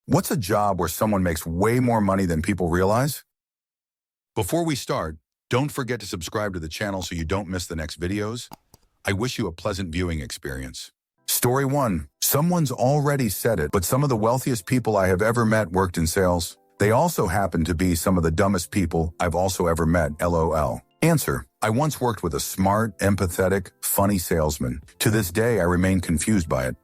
What's a job where someone makes way more money than people realize? Before we start, don't forget to subscribe to the channel so you don't miss the next videos. I wish you a pleasant viewing experience. Story 1. Someone's already said it, but some of the wealthiest people I have ever met worked in sales. They also happen to be some of the dumbest people I've also ever met, LOL. Answer. I once worked with a smart, empathetic, funny salesman. To this day, I remain confused by it.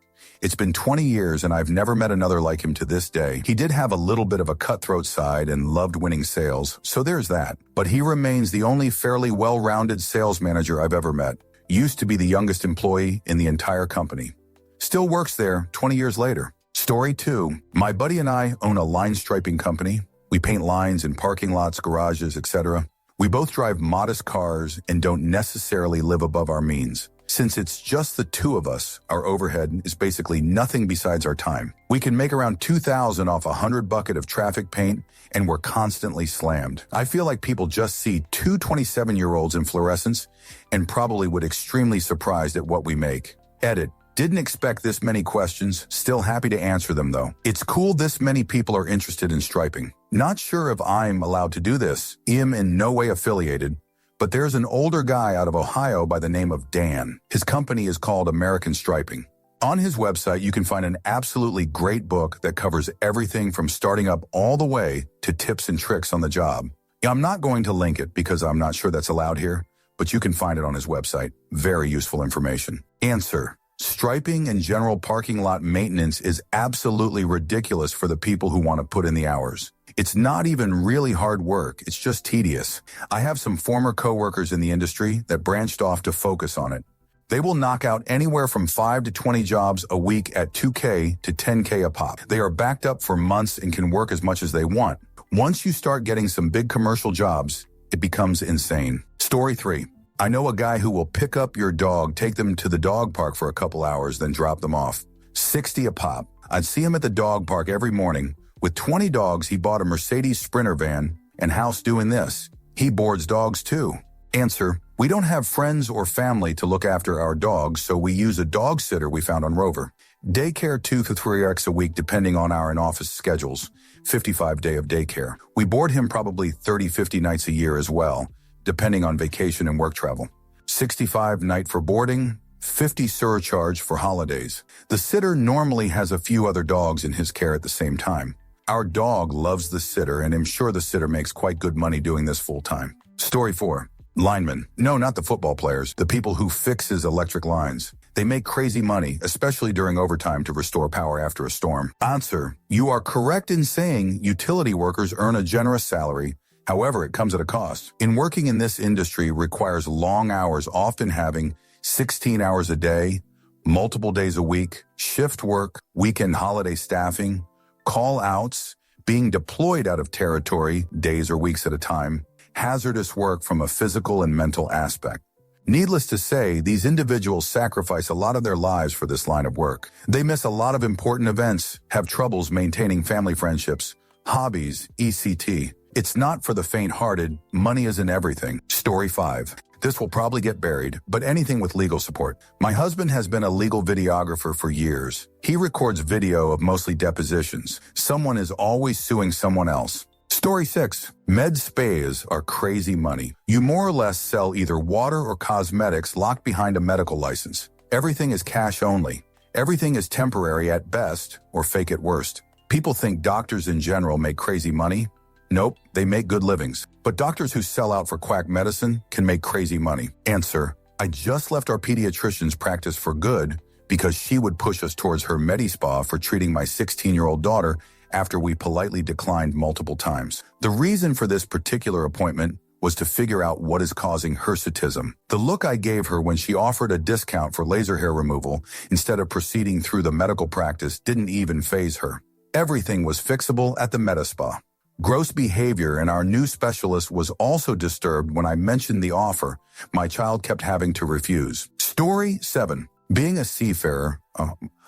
It's been 20 years and I've never met another like him to this day. He did have a little bit of a cutthroat side and loved winning sales, so there's that. But he remains the only fairly well-rounded sales manager I've ever met. Used to be the youngest employee in the entire company. Still works there 20 years later. Story 2. My buddy and I own a line striping company. We paint lines in parking lots, garages, etc. We both drive modest cars and don't necessarily live above our means. Since it's just the two of us, our overhead is basically nothing besides our time. We can make around $2,000 off a 100 bucket of traffic paint, and we're constantly slammed. I feel like people just see two 27-year-olds in fluorescence and probably would extremely surprised at what we make. Edit. Didn't expect this many questions, still happy to answer them though. It's cool this many people are interested in striping. Not sure if I'm allowed to do this. I'm in no way affiliated. But there's an older guy out of Ohio by the name of Dan. His company is called American Striping. On his website, you can find an absolutely great book that covers everything from starting up all the way to tips and tricks on the job. I'm not going to link it because I'm not sure that's allowed here, but you can find it on his website. Very useful information. Answer. Striping and general parking lot maintenance is absolutely ridiculous for the people who want to put in the hours. It's not even really hard work, it's just tedious. I have some former coworkers in the industry that branched off to focus on it. They will knock out anywhere from 5 to 20 jobs a week at $2K to $10K a pop. They are backed up for months and can work as much as they want. Once you start getting some big commercial jobs, it becomes insane. Story 3. I know a guy who will pick up your dog, take them to the dog park for a couple hours, then drop them off. $60 a pop. I'd see him at the dog park every morning. With 20 dogs, he bought a Mercedes Sprinter van, and how's doing this? He boards dogs too. Answer. We don't have friends or family to look after our dogs, so we use a dog sitter we found on Rover. Daycare 2 to 3x a week depending on our in-office schedules. 55-day of daycare. We board him probably 30-50 nights a year as well, depending on vacation and work travel. 65 night for boarding, 50 surcharge for holidays. The sitter normally has a few other dogs in his care at the same time. Our dog loves the sitter, and I'm sure the sitter makes quite good money doing this full-time. Story 4. Linemen. No, not the football players. The people who fixes electric lines. They make crazy money, especially during overtime to restore power after a storm. Answer. You are correct in saying utility workers earn a generous salary. However, it comes at a cost. In working in this industry requires long hours, often having 16 hours a day, multiple days a week, shift work, weekend holiday staffing, call-outs, being deployed out of territory days or weeks at a time, hazardous work from a physical and mental aspect. Needless to say, these individuals sacrifice a lot of their lives for this line of work. They miss a lot of important events, have troubles maintaining family friendships, hobbies, etc. It's not for the faint-hearted. Money isn't everything. Story 5. This will probably get buried, but anything with legal support. My husband has been a legal videographer for years. He records video of mostly depositions. Someone is always suing someone else. Story 6. Med spas are crazy money. You more or less sell either water or cosmetics locked behind a medical license. Everything is cash only. Everything is temporary at best or fake at worst. People think doctors in general make crazy money. Nope, they make good livings. But doctors who sell out for quack medicine can make crazy money. Answer. I just left our pediatrician's practice for good because she would push us towards her Medi-Spa for treating my 16-year-old daughter after we politely declined multiple times. The reason for this particular appointment was to figure out what is causing hirsutism. The look I gave her when she offered a discount for laser hair removal instead of proceeding through the medical practice didn't even faze her. Everything was fixable at the Medi-Spa. Gross behavior in our new specialist was also disturbed when I mentioned the offer. My child kept having to refuse. Story 7. Being a seafarer,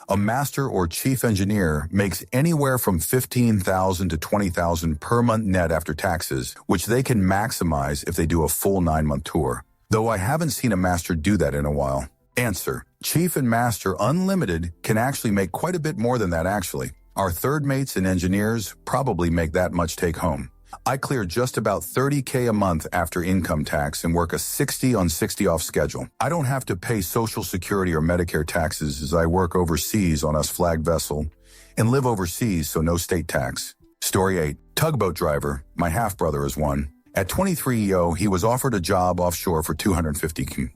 a master or chief engineer makes anywhere from $15,000 to $20,000 per month net after taxes, which they can maximize if they do a full 9-month tour. Though I haven't seen a master do that in a while. Answer. Chief and master unlimited can actually make quite a bit more than that actually. Our third mates and engineers probably make that much take home. I clear just about $30K a month after income tax and work a 60 on 60 off schedule. I don't have to pay Social Security or Medicare taxes as I work overseas on a flagged vessel and live overseas, so no state tax. Story 8. Tugboat driver. My half-brother is one. At 23 he was offered a job offshore for $250K.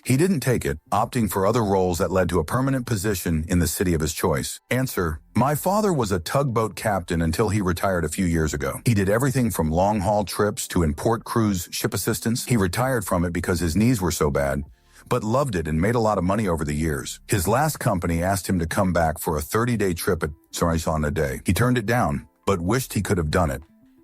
He didn't take it, opting for other roles that led to a permanent position in the city of his choice. Answer: my father was a tugboat captain until he retired a few years ago. He did everything from long-haul trips to import cruise ship assistance. He retired from it because his knees were so bad, but loved it and made a lot of money over the years. His last company asked him to come back for a 30-day trip at on a day. He turned it down, but wished he could have done it.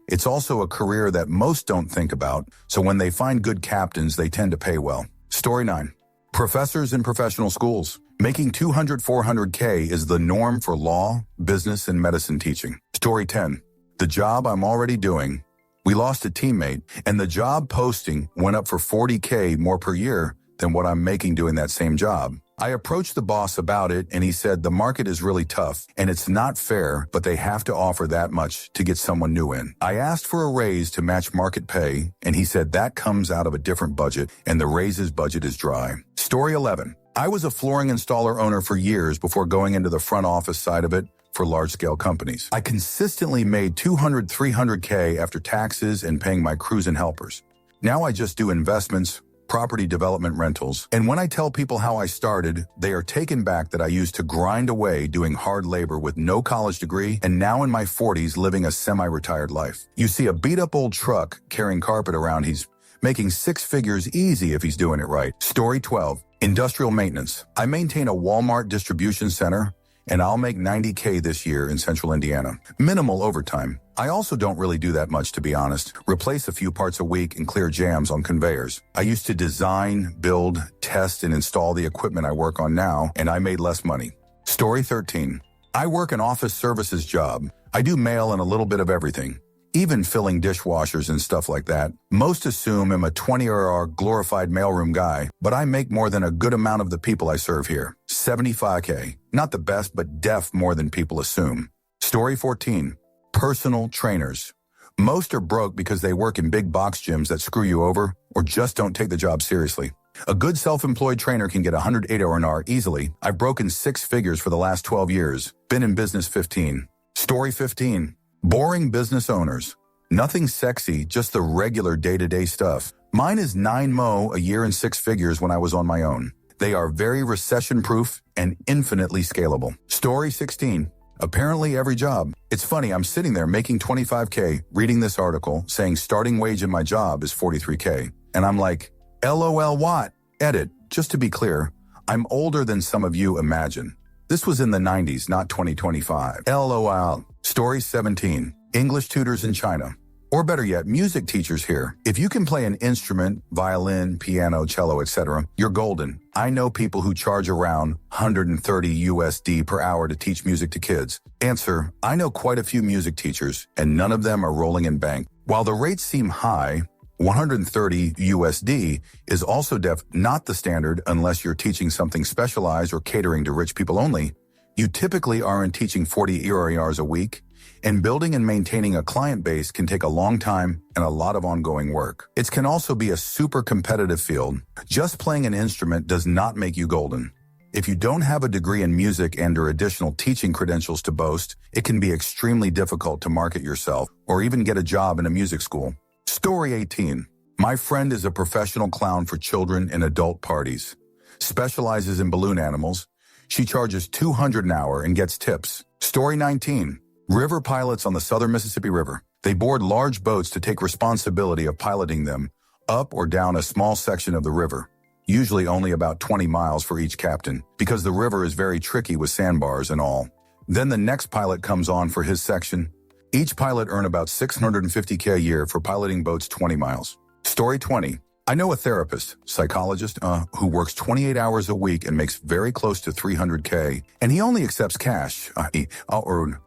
It's also a career that most don't think about, so when they find good captains, they tend to pay well. Story 9. Professors in professional schools. Making $200–400K is the norm for law, business, and medicine teaching. Story 10. The job I'm already doing. We lost a teammate, and the job posting went up for $40K more per year than what I'm making doing that same job. I approached the boss about it, and he said the market is really tough, and it's not fair, but they have to offer that much to get someone new in. I asked for a raise to match market pay, and he said that comes out of a different budget, and the raises budget is dry. Story 11. I was a flooring installer owner for years before going into the front office side of it for large-scale companies. I consistently made $200–300K after taxes and paying my crews and helpers. Now I just do investments, property development, rentals, and when I tell people how I started, they are taken back that I used to grind away doing hard labor with no college degree and now in my 40s living a semi-retired life. You see a beat-up old truck carrying carpet around, he's making six figures easy if he's doing it right. Story 12. Industrial maintenance. I maintain a Walmart distribution center, and I'll make $90K this year in central Indiana. Minimal overtime. I also don't really do that much, to be honest. Replace a few parts a week and clear jams on conveyors. I used to design, build, test, and install the equipment I work on now, and I made less money. Story 13. I work an office services job. I do mail and a little bit of everything, even filling dishwashers and stuff like that. Most assume I'm a 20-hour glorified mailroom guy, but I make more than a good amount of the people I serve here. $75K. Not the best, but more than people assume. Story 14. Personal trainers. Most are broke because they work in big box gyms that screw you over or just don't take the job seriously. A good self-employed trainer can get $108 an hour easily. I've broken six figures for the last 12 years. Been in business 15. Story 15. Boring business owners. Nothing sexy, just the regular day-to-day stuff. Mine is 9 a year and six figures when I was on my own. They are very recession-proof and infinitely scalable. Story 16. Apparently every job. It's funny, I'm sitting there making $25K, reading this article, saying starting wage in my job is $43K. And I'm like, LOL what? Edit. Just to be clear, I'm older than some of you imagine. This was in the 90s, not 2025. LOL. Story 17. English tutors in China. Or better yet, music teachers here. If you can play an instrument, violin, piano, cello, etc., you're golden. I know people who charge around $130 per hour to teach music to kids. Answer: I know quite a few music teachers, and none of them are rolling in bank. While the rates seem high, $130 is also not the standard unless you're teaching something specialized or catering to rich people only. You typically aren't teaching 40 hours a week, and building and maintaining a client base can take a long time and a lot of ongoing work. It can also be a super competitive field. Just playing an instrument does not make you golden. If you don't have a degree in music and/or additional teaching credentials to boast, it can be extremely difficult to market yourself or even get a job in a music school. Story 18. My friend is a professional clown for children and adult parties. Specializes in balloon animals. She charges $200 an hour and gets tips. Story 19. River pilots on the southern Mississippi River. They board large boats to take responsibility of piloting them up or down a small section of the river, usually only about 20 miles for each captain, because the river is very tricky with sandbars and all. Then the next pilot comes on for his section. Each pilot earn about $650K a year for piloting boats 20 miles. Story 20. I know a therapist, psychologist, who works 28 hours a week and makes very close to $300K, and he only accepts cash.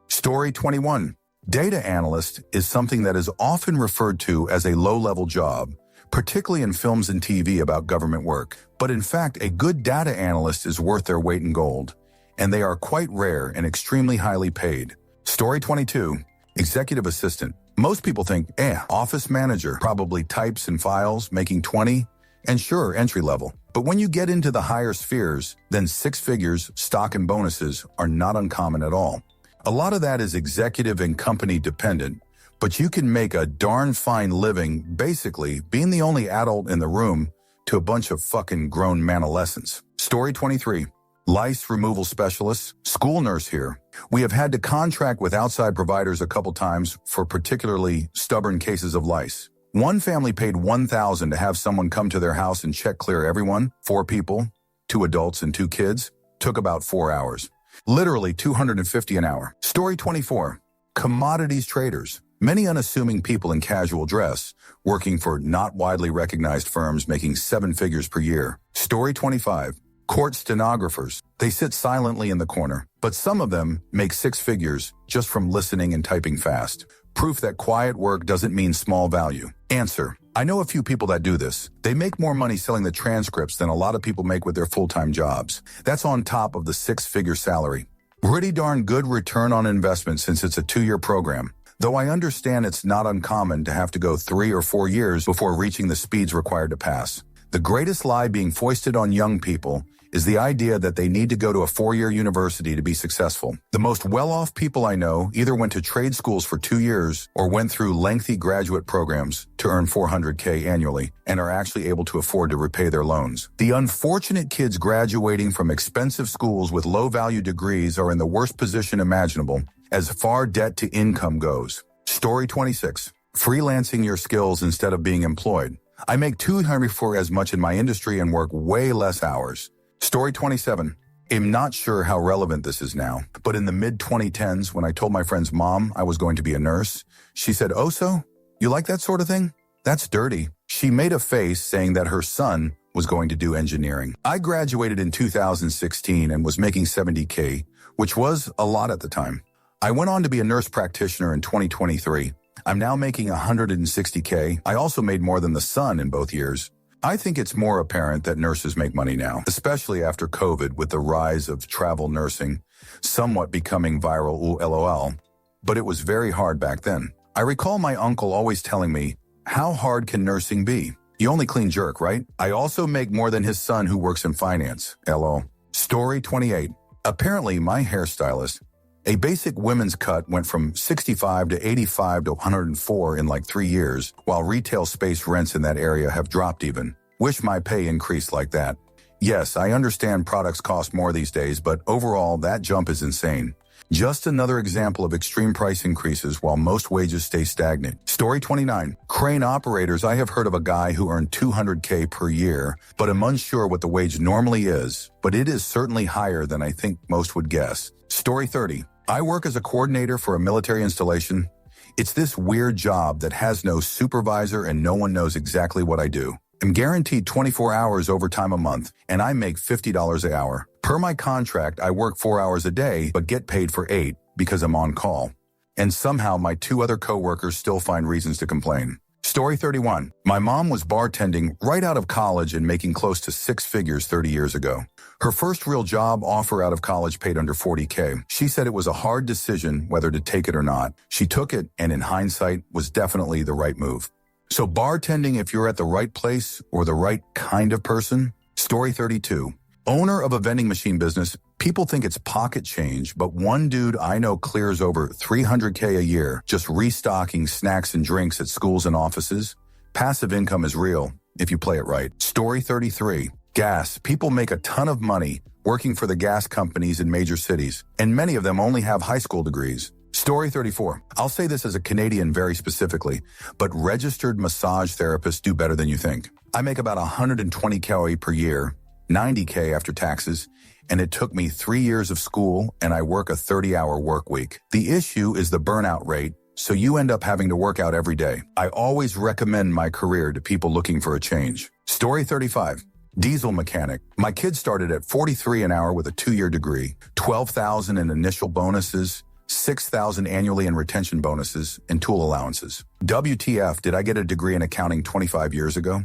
Story 21. Data analyst is something that is often referred to as a low-level job, particularly in films and TV about government work. But in fact, a good data analyst is worth their weight in gold, and they are quite rare and extremely highly paid. Story 22, executive assistant. Most people think, office manager, probably types and files, making 20, and sure, entry level. But when you get into the higher spheres, then six figures, stock and bonuses are not uncommon at all. A lot of that is executive and company dependent, but you can make a darn fine living basically being the only adult in the room to a bunch of fucking grown manolescents. Story 23. Lice removal specialists, school nurse here. We have had to contract with outside providers a couple times for particularly stubborn cases of lice. One family paid $1,000 to have someone come to their house and check clear everyone, 4 people, 2 adults and 2 kids. Took about 4 hours. Literally $250 an hour. Story 24. Commodities traders. Many unassuming people in casual dress, working for not widely recognized firms making 7 figures per year. Story 25. Court stenographers. They sit silently in the corner, but some of them make 6 figures just from listening and typing fast. Proof that quiet work doesn't mean small value. Answer. I know a few people that do this. They make more money selling the transcripts than a lot of people make with their full-time jobs. That's on top of the 6-figure salary. Pretty darn good return on investment since it's a 2-year program. Though I understand it's not uncommon to have to go 3 or 4 years before reaching the speeds required to pass. The greatest lie being foisted on young people is the idea that they need to go to a 4-year university to be successful. The most well-off people I know either went to trade schools for 2 years or went through lengthy graduate programs to earn $400K annually and are actually able to afford to repay their loans. The unfortunate kids graduating from expensive schools with low-value degrees are in the worst position imaginable as far debt to income goes. Story 26. Freelancing your skills instead of being employed. I make $200 for as much in my industry and work way less hours. Story 27. I'm not sure how relevant this is now, but in the mid-2010s, when I told my friend's mom I was going to be a nurse, she said, "Oh, so? You like that sort of thing? That's dirty." She made a face saying that her son was going to do engineering. I graduated in 2016 and was making $70K, which was a lot at the time. I went on to be a nurse practitioner in 2023. I'm now making $160K. I also made more than the son in both years. I think it's more apparent that nurses make money now, especially after COVID with the rise of travel nursing, somewhat becoming viral, LOL. But it was very hard back then. I recall my uncle always telling me, "How hard can nursing be? You only clean jerk, right?" I also make more than his son who works in finance, LO. Story 28. Apparently, my hairstylist, a basic women's cut went from 65 to 85 to 104 in like 3 years, while retail space rents in that area have dropped even. Wish my pay increased like that. Yes, I understand products cost more these days, but overall, that jump is insane. Just another example of extreme price increases while most wages stay stagnant. Story 29. Crane operators. I have heard of a guy who earned $200K per year, but I'm unsure what the wage normally is, but it is certainly higher than I think most would guess. Story 30. I work as a coordinator for a military installation. It's this weird job that has no supervisor and no one knows exactly what I do. I'm guaranteed 24 hours overtime a month, and I make $50 an hour. Per my contract, I work 4 hours a day, but get paid for 8 because I'm on call. And somehow my 2 other coworkers still find reasons to complain. Story 31. My mom was bartending right out of college and making close to 6 figures 30 years ago. Her first real job offer out of college paid under $40K. She said it was a hard decision whether to take it or not. She took it, and in hindsight, was definitely the right move. So bartending if you're at the right place or the right kind of person. Story 32. Owner of a vending machine business. People think it's pocket change, but one dude I know clears over $300K a year just restocking snacks and drinks at schools and offices. Passive income is real if you play it right. Story 33. Gas. People make a ton of money working for the gas companies in major cities, and many of them only have high school degrees. Story 34. I'll say this as a Canadian very specifically, but registered massage therapists do better than you think. I make about $120K per year, $90K after taxes, and it took me 3 years of school, and I work a 30-hour work week. The issue is the burnout rate, so you end up having to work out every day. I always recommend my career to people looking for a change. Story 35. Diesel mechanic. My kid started at $43 an hour with a 2-year degree, $12,000 in initial bonuses, $6,000 annually in retention bonuses, and tool allowances. WTF, did I get a degree in accounting 25 years ago?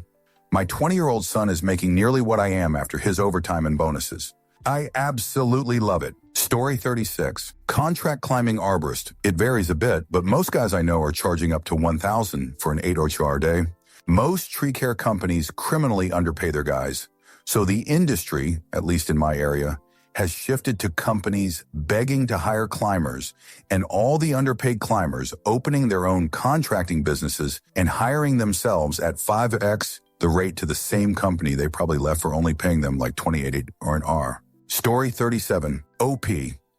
My 20-year-old son is making nearly what I am after his overtime and bonuses. I absolutely love it. Story 36. Contract climbing arborist. It varies a bit, but most guys I know are charging up to $1,000 for an 8-hour day. Most tree care companies criminally underpay their guys. So the industry, at least in my area, has shifted to companies begging to hire climbers and all the underpaid climbers opening their own contracting businesses and hiring themselves at 5x the rate to the same company they probably left for only paying them like $28 or an hour. Story 37. OP.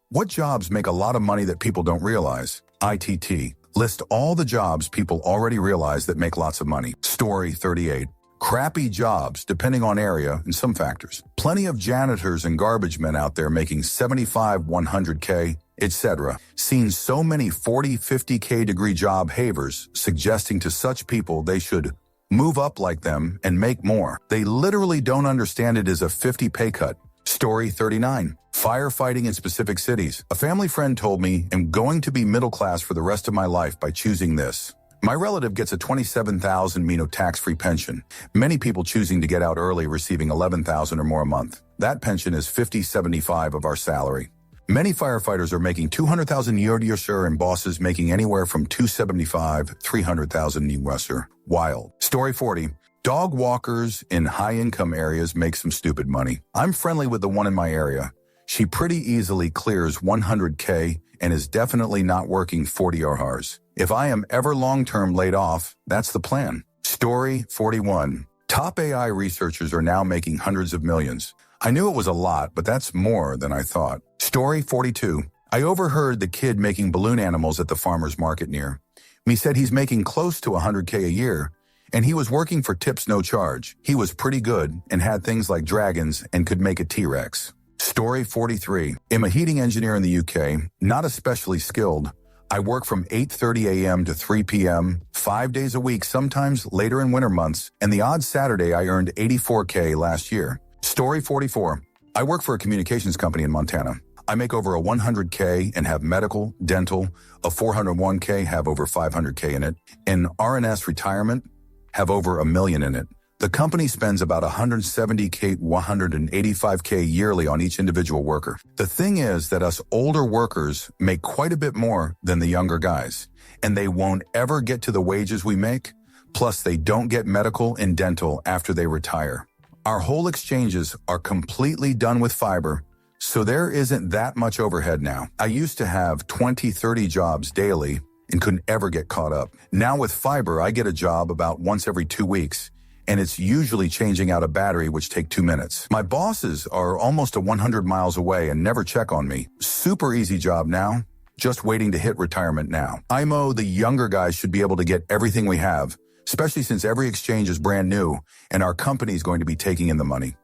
What jobs make a lot of money that people don't realize? ITT. List all the jobs people already realize that make lots of money. Story 38. Crappy jobs, depending on area and some factors. Plenty of janitors and garbage men out there making 75, 100K, etc. Seen so many 40, 50K degree job havers suggesting to such people they should move up like them and make more. They literally don't understand it as a 50 pay cut. Story 39. Firefighting in specific cities. A family friend told me I'm going to be middle class for the rest of my life by choosing this. My relative gets a $27,000 tax-free pension. Many people choosing to get out early receiving $11,000 or more a month. That pension is $50.75 of our salary. Many firefighters are making $200,000 year and bosses making anywhere from $275,000, $300,000 USer. Wild. Story 40. Dog walkers in high-income areas make some stupid money. I'm friendly with the one in my area. She pretty easily clears 100K and is definitely not working 40 hours. If I am ever long-term laid off, that's the plan. Story 41. Top AI researchers are now making hundreds of millions. I knew it was a lot, but that's more than I thought. Story 42. I overheard the kid making balloon animals at the farmer's market near me said he's making close to 100K a year, and he was working for tips no charge. He was pretty good and had things like dragons and could make a T-Rex. Story 43. I'm a heating engineer in the UK, not especially skilled. I work from 8:30 a.m. to 3 p.m., 5 days a week, sometimes later in winter months, and the odd Saturday I earned 84K last year. Story 44. I work for a communications company in Montana. I make over a 100K and have medical, dental, a 401K, have over 500K in it, and RNS retirement, have over $1 million in it. The company spends about 170K, 185K yearly on each individual worker. The thing is that us older workers make quite a bit more than the younger guys, and they won't ever get to the wages we make, plus they don't get medical and dental after they retire. Our whole exchanges are completely done with fiber, so there isn't that much overhead now. I used to have 20, 30 jobs daily and couldn't ever get caught up. Now with fiber, I get a job about once every 2 weeks, and it's usually changing out a battery, which take 2 minutes. My bosses are almost 100 miles away and never check on me. Super easy job now, just waiting to hit retirement now. IMO, the younger guys should be able to get everything we have, especially since every exchange is brand new and our company is going to be taking in the money.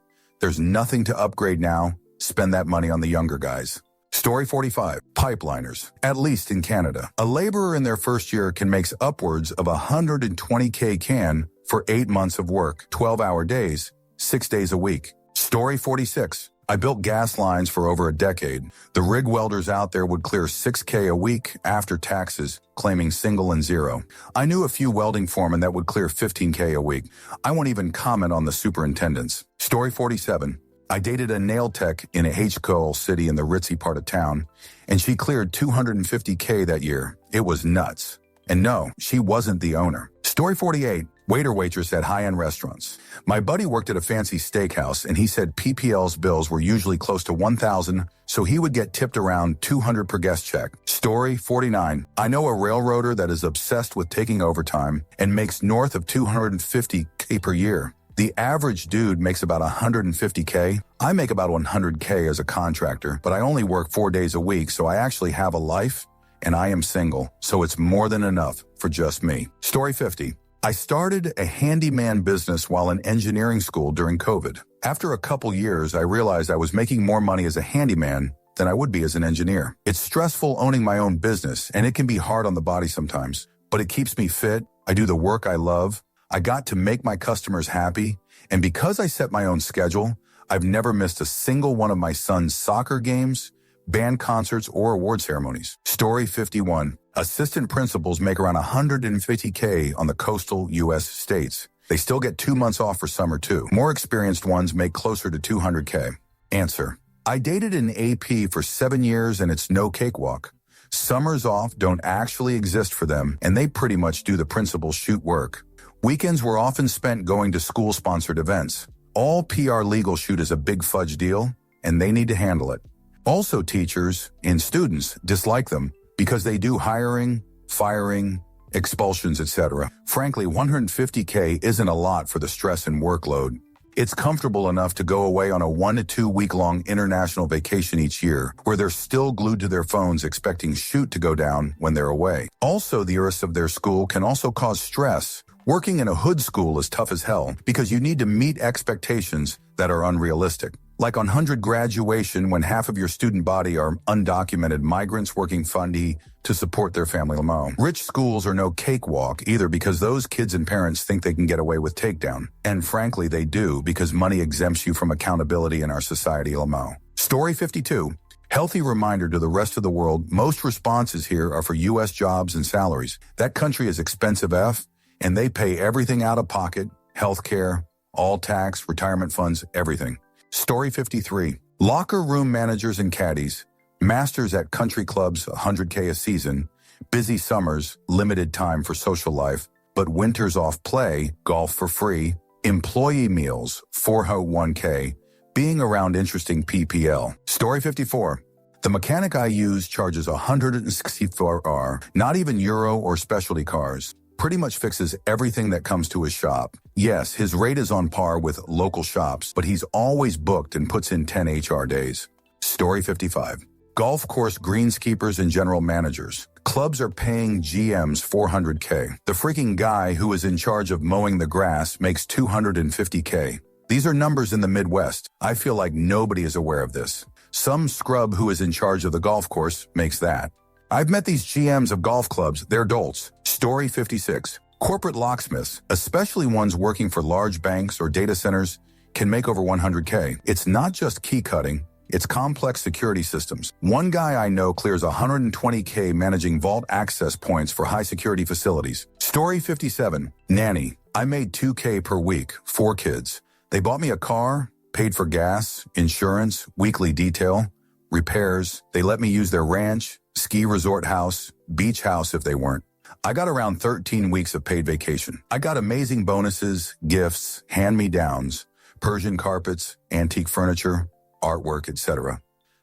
There's nothing to upgrade now. Spend that money on the younger guys. Story 45. Pipeliners, at least in Canada. A laborer in their first year can make upwards of 120K can for 8 months of work, 12-hour days, 6 days a week. Story 46. I built gas lines for over a decade. The rig welders out there would clear 6K a week after taxes, claiming single and zero. I knew a few welding foremen that would clear 15K a week. I won't even comment on the superintendents. Story 47. I dated a nail tech in a H-Coal city in the ritzy part of town, and she cleared 250K that year. It was nuts. And no, she wasn't the owner. Story 48. Waiter-waitress at high-end restaurants. My buddy worked at a fancy steakhouse, and he said PPL's bills were usually close to $1,000, so he would get tipped around $200 per guest check. Story 49. I know a railroader that is obsessed with taking overtime and makes north of $250K per year. The average dude makes about $150K. I make about $100K as a contractor, but I only work 4 days a week, so I actually have a life, and I am single, so it's more than enough for just me. Story 50. I started a handyman business while in engineering school during COVID. After a couple years, I realized I was making more money as a handyman than I would be as an engineer. It's stressful owning my own business, and it can be hard on the body sometimes, but it keeps me fit. I do the work I love. I got to make my customers happy, and because I set my own schedule, I've never missed a single one of my son's soccer games, band concerts, or award ceremonies. Story 51. Assistant principals make around $150K on the coastal U.S. states. They still get 2 months off for summer too. More experienced ones make closer to $200K. Answer. I dated an AP for 7 years and it's no cakewalk. Summers off don't actually exist for them, and they pretty much do the principal shoot work. Weekends were often spent going to school-sponsored events. All PR legal shoot is a big fudge deal, and they need to handle it. Also, teachers and students dislike them because they do hiring, firing, expulsions, etc. Frankly, $150K isn't a lot for the stress and workload. It's comfortable enough to go away on a 1 to 2 week-long international vacation each year, where they're still glued to their phones expecting shoot to go down when they're away. Also, the rest of their school can also cause stress. Working in a hood school is tough as hell because you need to meet expectations that are unrealistic. Like on 100 graduation when half of your student body are undocumented migrants working fundy to support their family limo. Rich schools are no cakewalk either because those kids and parents think they can get away with takedown. And frankly, they do because money exempts you from accountability in our society limo. Story 52. Healthy reminder to the rest of the world, most responses here are for U.S. jobs and salaries. That country is expensive F, and they pay everything out of pocket, healthcare, all tax, retirement funds, everything. Story 53. Locker room managers and caddies, masters at country clubs, $100K a season, busy summers, limited time for social life, but winters off play, golf for free, employee meals, 401K, being around interesting PPL. Story 54. The mechanic I use charges $164, not even Euro or specialty cars. Pretty much fixes everything that comes to his shop. Yes, his rate is on par with local shops, but he's always booked and puts in 10 HR days. Story 55. Golf course greenskeepers and general managers. Clubs are paying GMs $400K. The freaking guy who is in charge of mowing the grass makes $250K. These are numbers in the Midwest. I feel like nobody is aware of this. Some scrub who is in charge of the golf course makes that. I've met these GMs of golf clubs. They're dolts. Story 56. Corporate locksmiths, especially ones working for large banks or data centers, can make over $100K. It's not just key cutting. It's complex security systems. One guy I know clears $120K managing vault access points for high security facilities. Story 57. Nanny. I made $2K per week, 4 kids. They bought me a car, paid for gas, insurance, weekly detail, repairs. They let me use their ranch, ski resort house, beach house if they weren't. I got around 13 weeks of paid vacation. I got amazing bonuses, gifts, hand-me-downs, Persian carpets, antique furniture, artwork, etc.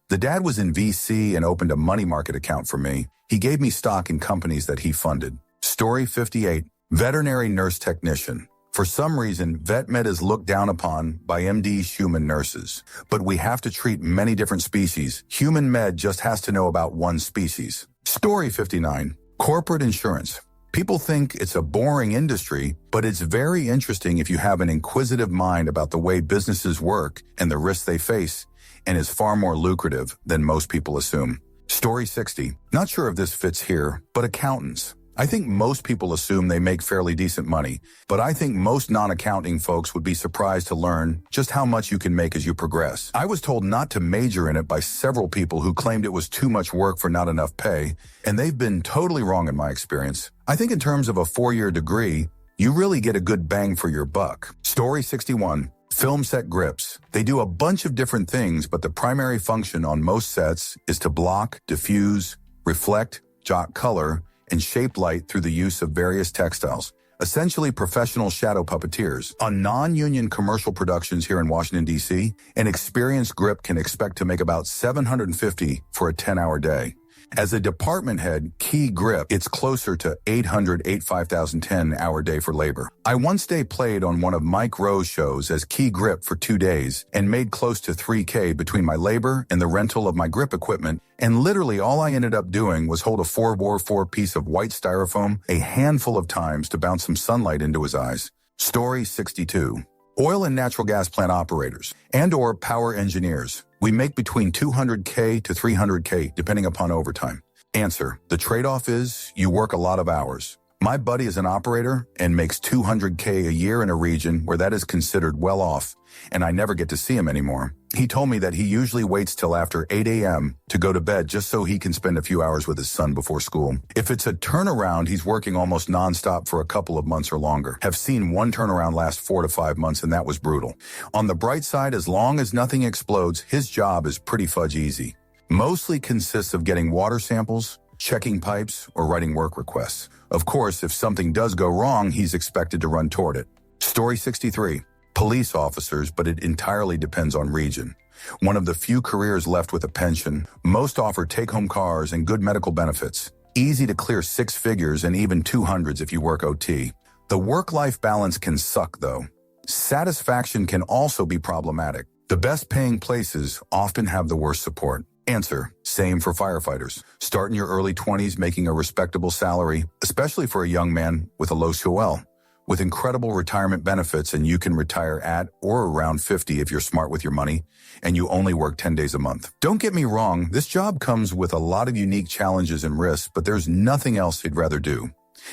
The dad was in VC and opened a money market account for me. He gave me stock in companies that he funded. Story 58. Veterinary nurse technician. For some reason, vet med is looked down upon by MD human nurses. But we have to treat many different species. Human med just has to know about one species. Story 59. Corporate insurance. People think it's a boring industry, but it's very interesting if you have an inquisitive mind about the way businesses work and the risks they face, and is far more lucrative than most people assume. Story 60. Not sure if this fits here, but accountants. I think most people assume they make fairly decent money, but I think most non-accounting folks would be surprised to learn just how much you can make as you progress. I was told not to major in it by several people who claimed it was too much work for not enough pay, and they've been totally wrong in my experience. I think in terms of a 4-year degree, you really get a good bang for your buck. Story 61. Film set grips. They do a bunch of different things, but the primary function on most sets is to block, diffuse, reflect, jot color, and shape light through the use of various textiles. Essentially professional shadow puppeteers. On non-union commercial productions here in Washington, D.C., an experienced grip can expect to make about $750 for a 10-hour day. As a department head, key grip, it's closer to $805,010 hour day for labor. I once day played on one of Mike Rowe's shows as key grip for 2 days and made close to $3K between my labor and the rental of my grip equipment, and literally all I ended up doing was hold a 4x4 piece of white styrofoam a handful of times to bounce some sunlight into his eyes. Story 62. Oil and natural gas plant operators and/or power engineers. We make between $200K to $300K, depending upon overtime. Answer. The trade-off is you work a lot of hours. My buddy is an operator and makes $200K a year in a region where that is considered well off, and I never get to see him anymore. He told me that he usually waits till after 8 a.m. to go to bed just so he can spend a few hours with his son before school. If it's a turnaround, he's working almost nonstop for a couple of months or longer. Have seen one turnaround last 4 to 5 months, and that was brutal. On the bright side, as long as nothing explodes, his job is pretty fudge easy. Mostly consists of getting water samples, checking pipes, or writing work requests. Of course, if something does go wrong, he's expected to run toward it. Story 63. Police officers, but it entirely depends on region. One of the few careers left with a pension. Most offer take-home cars and good medical benefits. Easy to clear 6 figures and even 200s if you work OT. The work-life balance can suck, though. Satisfaction can also be problematic. The best-paying places often have the worst support. Answer: same for firefighters. Start in your early 20s making a respectable salary, especially for a young man with a low COL. With incredible retirement benefits, and you can retire at or around 50 if you're smart with your money, and you only work 10 days a month. Don't get me wrong, this job comes with a lot of unique challenges and risks, but there's nothing else he'd rather do.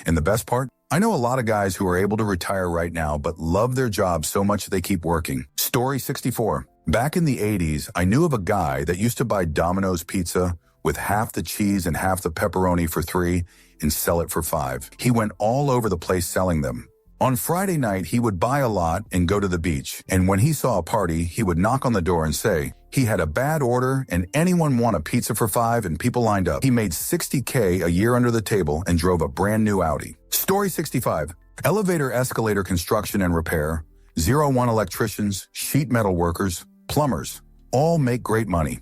And the best part? I know a lot of guys who are able to retire right now, but love their job so much they keep working. Story 64. Back in the 80s, I knew of a guy that used to buy Domino's pizza with half the cheese and half the pepperoni for $3 and sell it for $5. He went all over the place selling them. On Friday night, he would buy a lot and go to the beach. And when he saw a party, he would knock on the door and say he had a bad order and anyone want a pizza for $5, and people lined up. He made $60K a year under the table and drove a brand new Audi. Story 65. Elevator escalator construction and repair, 01 electricians, sheet metal workers, plumbers, all make great money.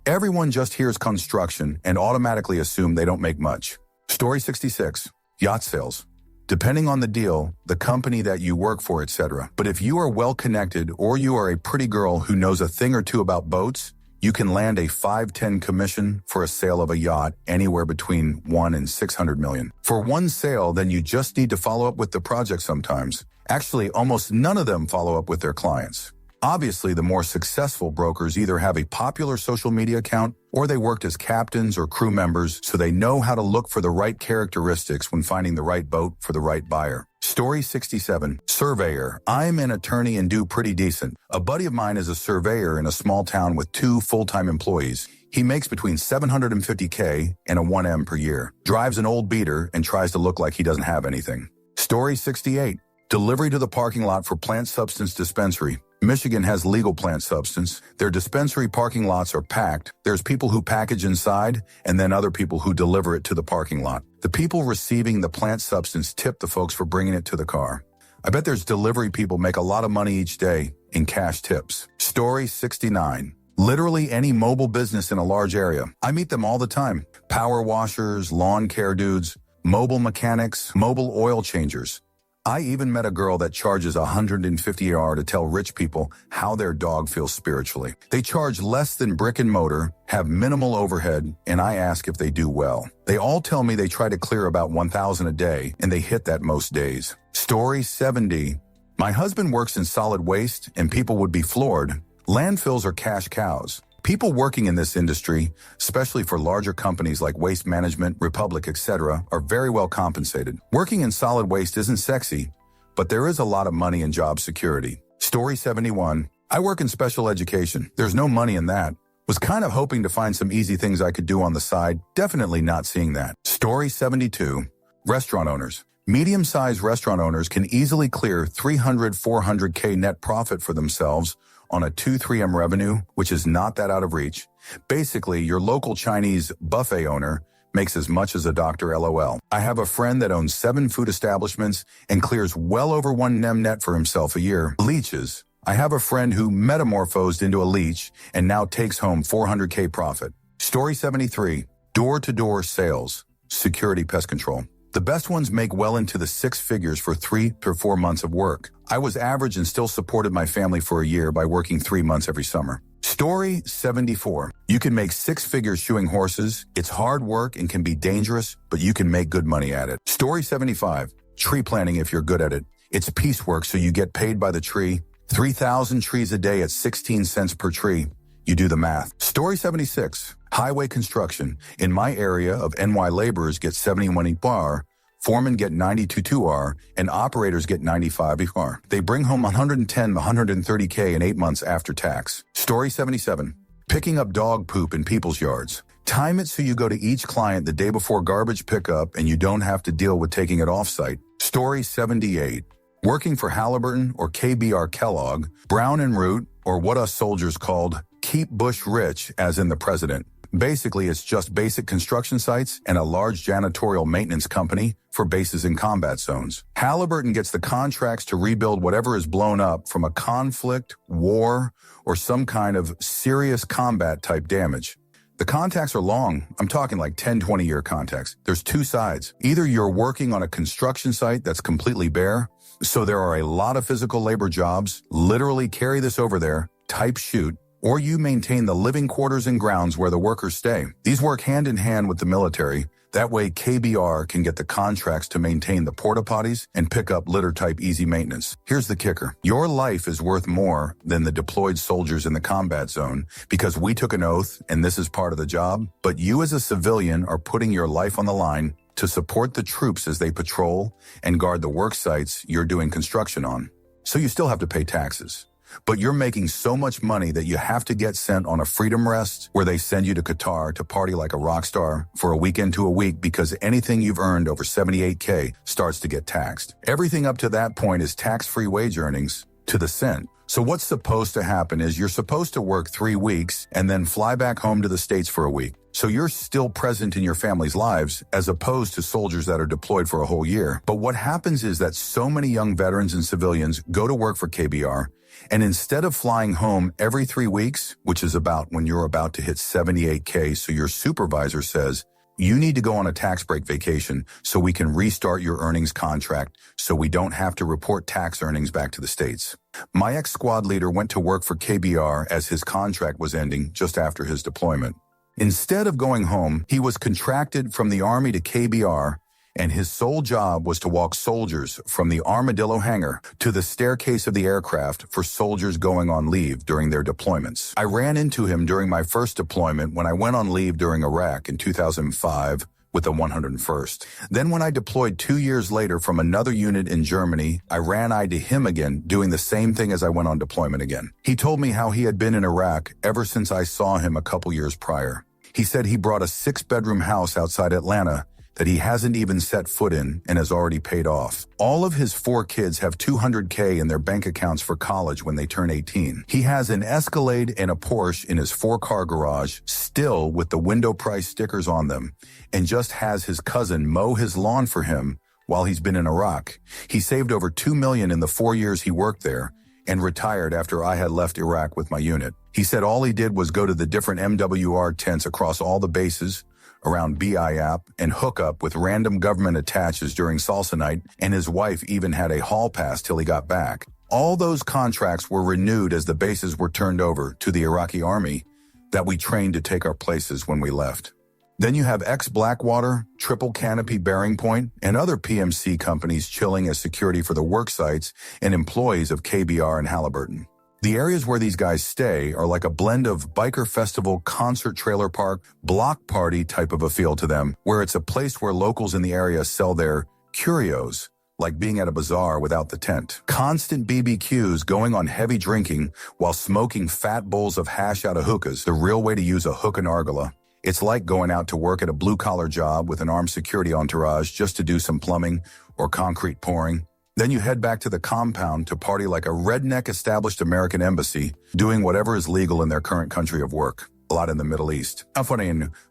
Everyone just hears construction and automatically assume they don't make much. Story 66. Yacht sales. Depending on the deal, the company that you work for, etc. But if you are well connected or you are a pretty girl who knows a thing or two about boats, you can land a 5-10 commission for a sale of a yacht anywhere between 1 and 600 million. For one sale, then you just need to follow up with the project sometimes. Actually, almost none of them follow up with their clients. Obviously, the more successful brokers either have a popular social media account or they worked as captains or crew members, so they know how to look for the right characteristics when finding the right boat for the right buyer. Story 67. Surveyor. I'm an attorney and do pretty decent. A buddy of mine is a surveyor in a small town with 2 full-time employees. He makes between $750K and a 1M per year, drives an old beater, and tries to look like he doesn't have anything. Story 68. Delivery to the parking lot for plant substance dispensary. Michigan has legal plant substance. Their dispensary parking lots are packed. There's people who package inside, and then other people who deliver it to the parking lot. The people receiving the plant substance tip the folks for bringing it to the car. I bet there's delivery people make a lot of money each day in cash tips. Story 69. Literally any mobile business in a large area. I meet them all the time. Power washers, lawn care dudes, mobile mechanics, mobile oil changers. I even met a girl that charges $150 to tell rich people how their dog feels spiritually. They charge less than brick and mortar, have minimal overhead, and I ask if they do well. They all tell me they try to clear about 1,000 a day, and they hit that most days. Story 70. My husband works in solid waste, and people would be floored. Landfills are cash cows. People working in this industry, especially for larger companies like Waste Management, Republic, etc., are very well compensated. Working in solid waste isn't sexy, but there is a lot of money in job security. Story 71. I work in special education. There's no money in that. Was kind of hoping to find some easy things I could do on the side. Definitely not seeing that. Story 72. Restaurant owners. Medium-sized restaurant owners can easily clear 300-400K net profit for themselves on a 2-3M revenue, which is not that out of reach. Basically, your local Chinese buffet owner makes as much as a doctor, LOL. I have a friend that owns 7 food establishments and clears well over 1M net for himself a year. Leeches. I have a friend who metamorphosed into a leech and now takes home 400K profit. Story 73. Door-to-door sales. Security pest control. The best ones make well into the 6 figures for 3 to 4 months of work. I was average and still supported my family for a year by working 3 months every summer. Story 74. You can make 6 figures shoeing horses. It's hard work and can be dangerous, but you can make good money at it. Story 75. Tree planting if you're good at it. It's piecework, so you get paid by the tree. 3,000 trees a day at 16 cents per tree. You do the math. Story 76. Highway construction. In my area of NY laborers get 71 bar foremen get 92R, and operators get 95R. They bring home 110, 130K in 8 months after tax. Story 77. Picking up dog poop in people's yards. Time it so you go to each client the day before garbage pickup and you don't have to deal with taking it off-site. Story 78. Working for Halliburton or KBR Kellogg, Brown and Root, or what us soldiers called Keep Bush Rich, as in the president. Basically, it's just basic construction sites and a large janitorial maintenance company for bases in combat zones. Halliburton gets the contracts to rebuild whatever is blown up from a conflict, war, or some kind of serious combat type damage. The contacts are long. I'm talking like 10, 20-year contacts. There's two sides. Either you're working on a construction site that's completely bare, so there are a lot of physical labor jobs, literally carry this over there, type shoot, or you maintain the living quarters and grounds where the workers stay. These work hand in hand with the military. That way KBR can get the contracts to maintain the porta potties and pick up litter type easy maintenance. Here's the kicker. Your life is worth more than the deployed soldiers in the combat zone because we took an oath and this is part of the job, but you as a civilian are putting your life on the line to support the troops as they patrol and guard the work sites you're doing construction on. So you still have to pay taxes. But you're making so much money that you have to get sent on a freedom rest where they send you to Qatar to party like a rock star for a weekend to a week because anything you've earned over 78K starts to get taxed. Everything up to that point is tax-free wage earnings to the cent. So what's supposed to happen is you're supposed to work 3 weeks and then fly back home to the States for a week. So you're still present in your family's lives as opposed to soldiers that are deployed for a whole year. But what happens is that so many young veterans and civilians go to work for KBR, and instead of flying home every 3 weeks, which is about when you're about to hit 78K, so your supervisor says, you need to go on a tax break vacation so we can restart your earnings contract so we don't have to report tax earnings back to the States. My ex-squad leader went to work for KBR as his contract was ending just after his deployment. Instead of going home, he was contracted from the Army to KBR, and his sole job was to walk soldiers from the Armadillo hangar to the staircase of the aircraft for soldiers going on leave during their deployments. I ran into him during my first deployment when I went on leave during Iraq in 2005 with the 101st. Then when I deployed 2 years later from another unit in Germany, I ran into him again doing the same thing as I went on deployment again. He told me how he had been in Iraq ever since I saw him a couple years prior. He said he brought a 6-bedroom house outside Atlanta that he hasn't even set foot in and has already paid off. All of his 4 kids have $200K in their bank accounts for college when they turn 18. He has an Escalade and a Porsche in his 4-car garage, still with the window price stickers on them, and just has his cousin mow his lawn for him while he's been in Iraq. He saved over $2 million in the 4 years he worked there and retired after I had left Iraq with my unit. He said all he did was go to the different MWR tents across all the bases around BIAP and hook up with random government attaches during salsa night, and his wife even had a hall pass till he got back. All those contracts were renewed as the bases were turned over to the Iraqi army that we trained to take our places when we left. Then you have ex-Blackwater, Triple Canopy Bearing Point, and other PMC companies chilling as security for the work sites and employees of KBR and Halliburton. The areas where these guys stay are like a blend of biker festival, concert trailer park, block party type of a feel to them, where it's a place where locals in the area sell their curios, like being at a bazaar without the tent. Constant BBQs, going on heavy drinking while smoking fat bowls of hash out of hookahs, the real way to use a hookah nargala. It's like going out to work at a blue-collar job with an armed security entourage just to do some plumbing or concrete pouring. Then you head back to the compound to party like a redneck established American embassy, doing whatever is legal in their current country of work. A lot in the Middle East.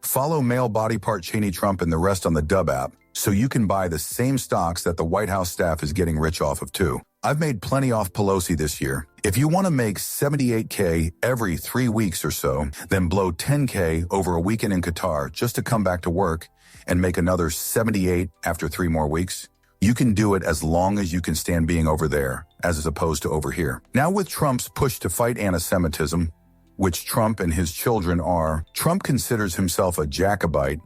Follow male body part Cheney Trump and the rest on the Dub app so you can buy the same stocks that the White House staff is getting rich off of too. I've made plenty off Pelosi this year. If you want to make 78K every 3 weeks or so, then blow 10K over a weekend in Qatar just to come back to work and make another 78 after 3 more weeks. You can do it as long as you can stand being over there, as opposed to over here. Now with Trump's push to fight anti-Semitism, which Trump and his children are, Trump considers himself a Jacobite,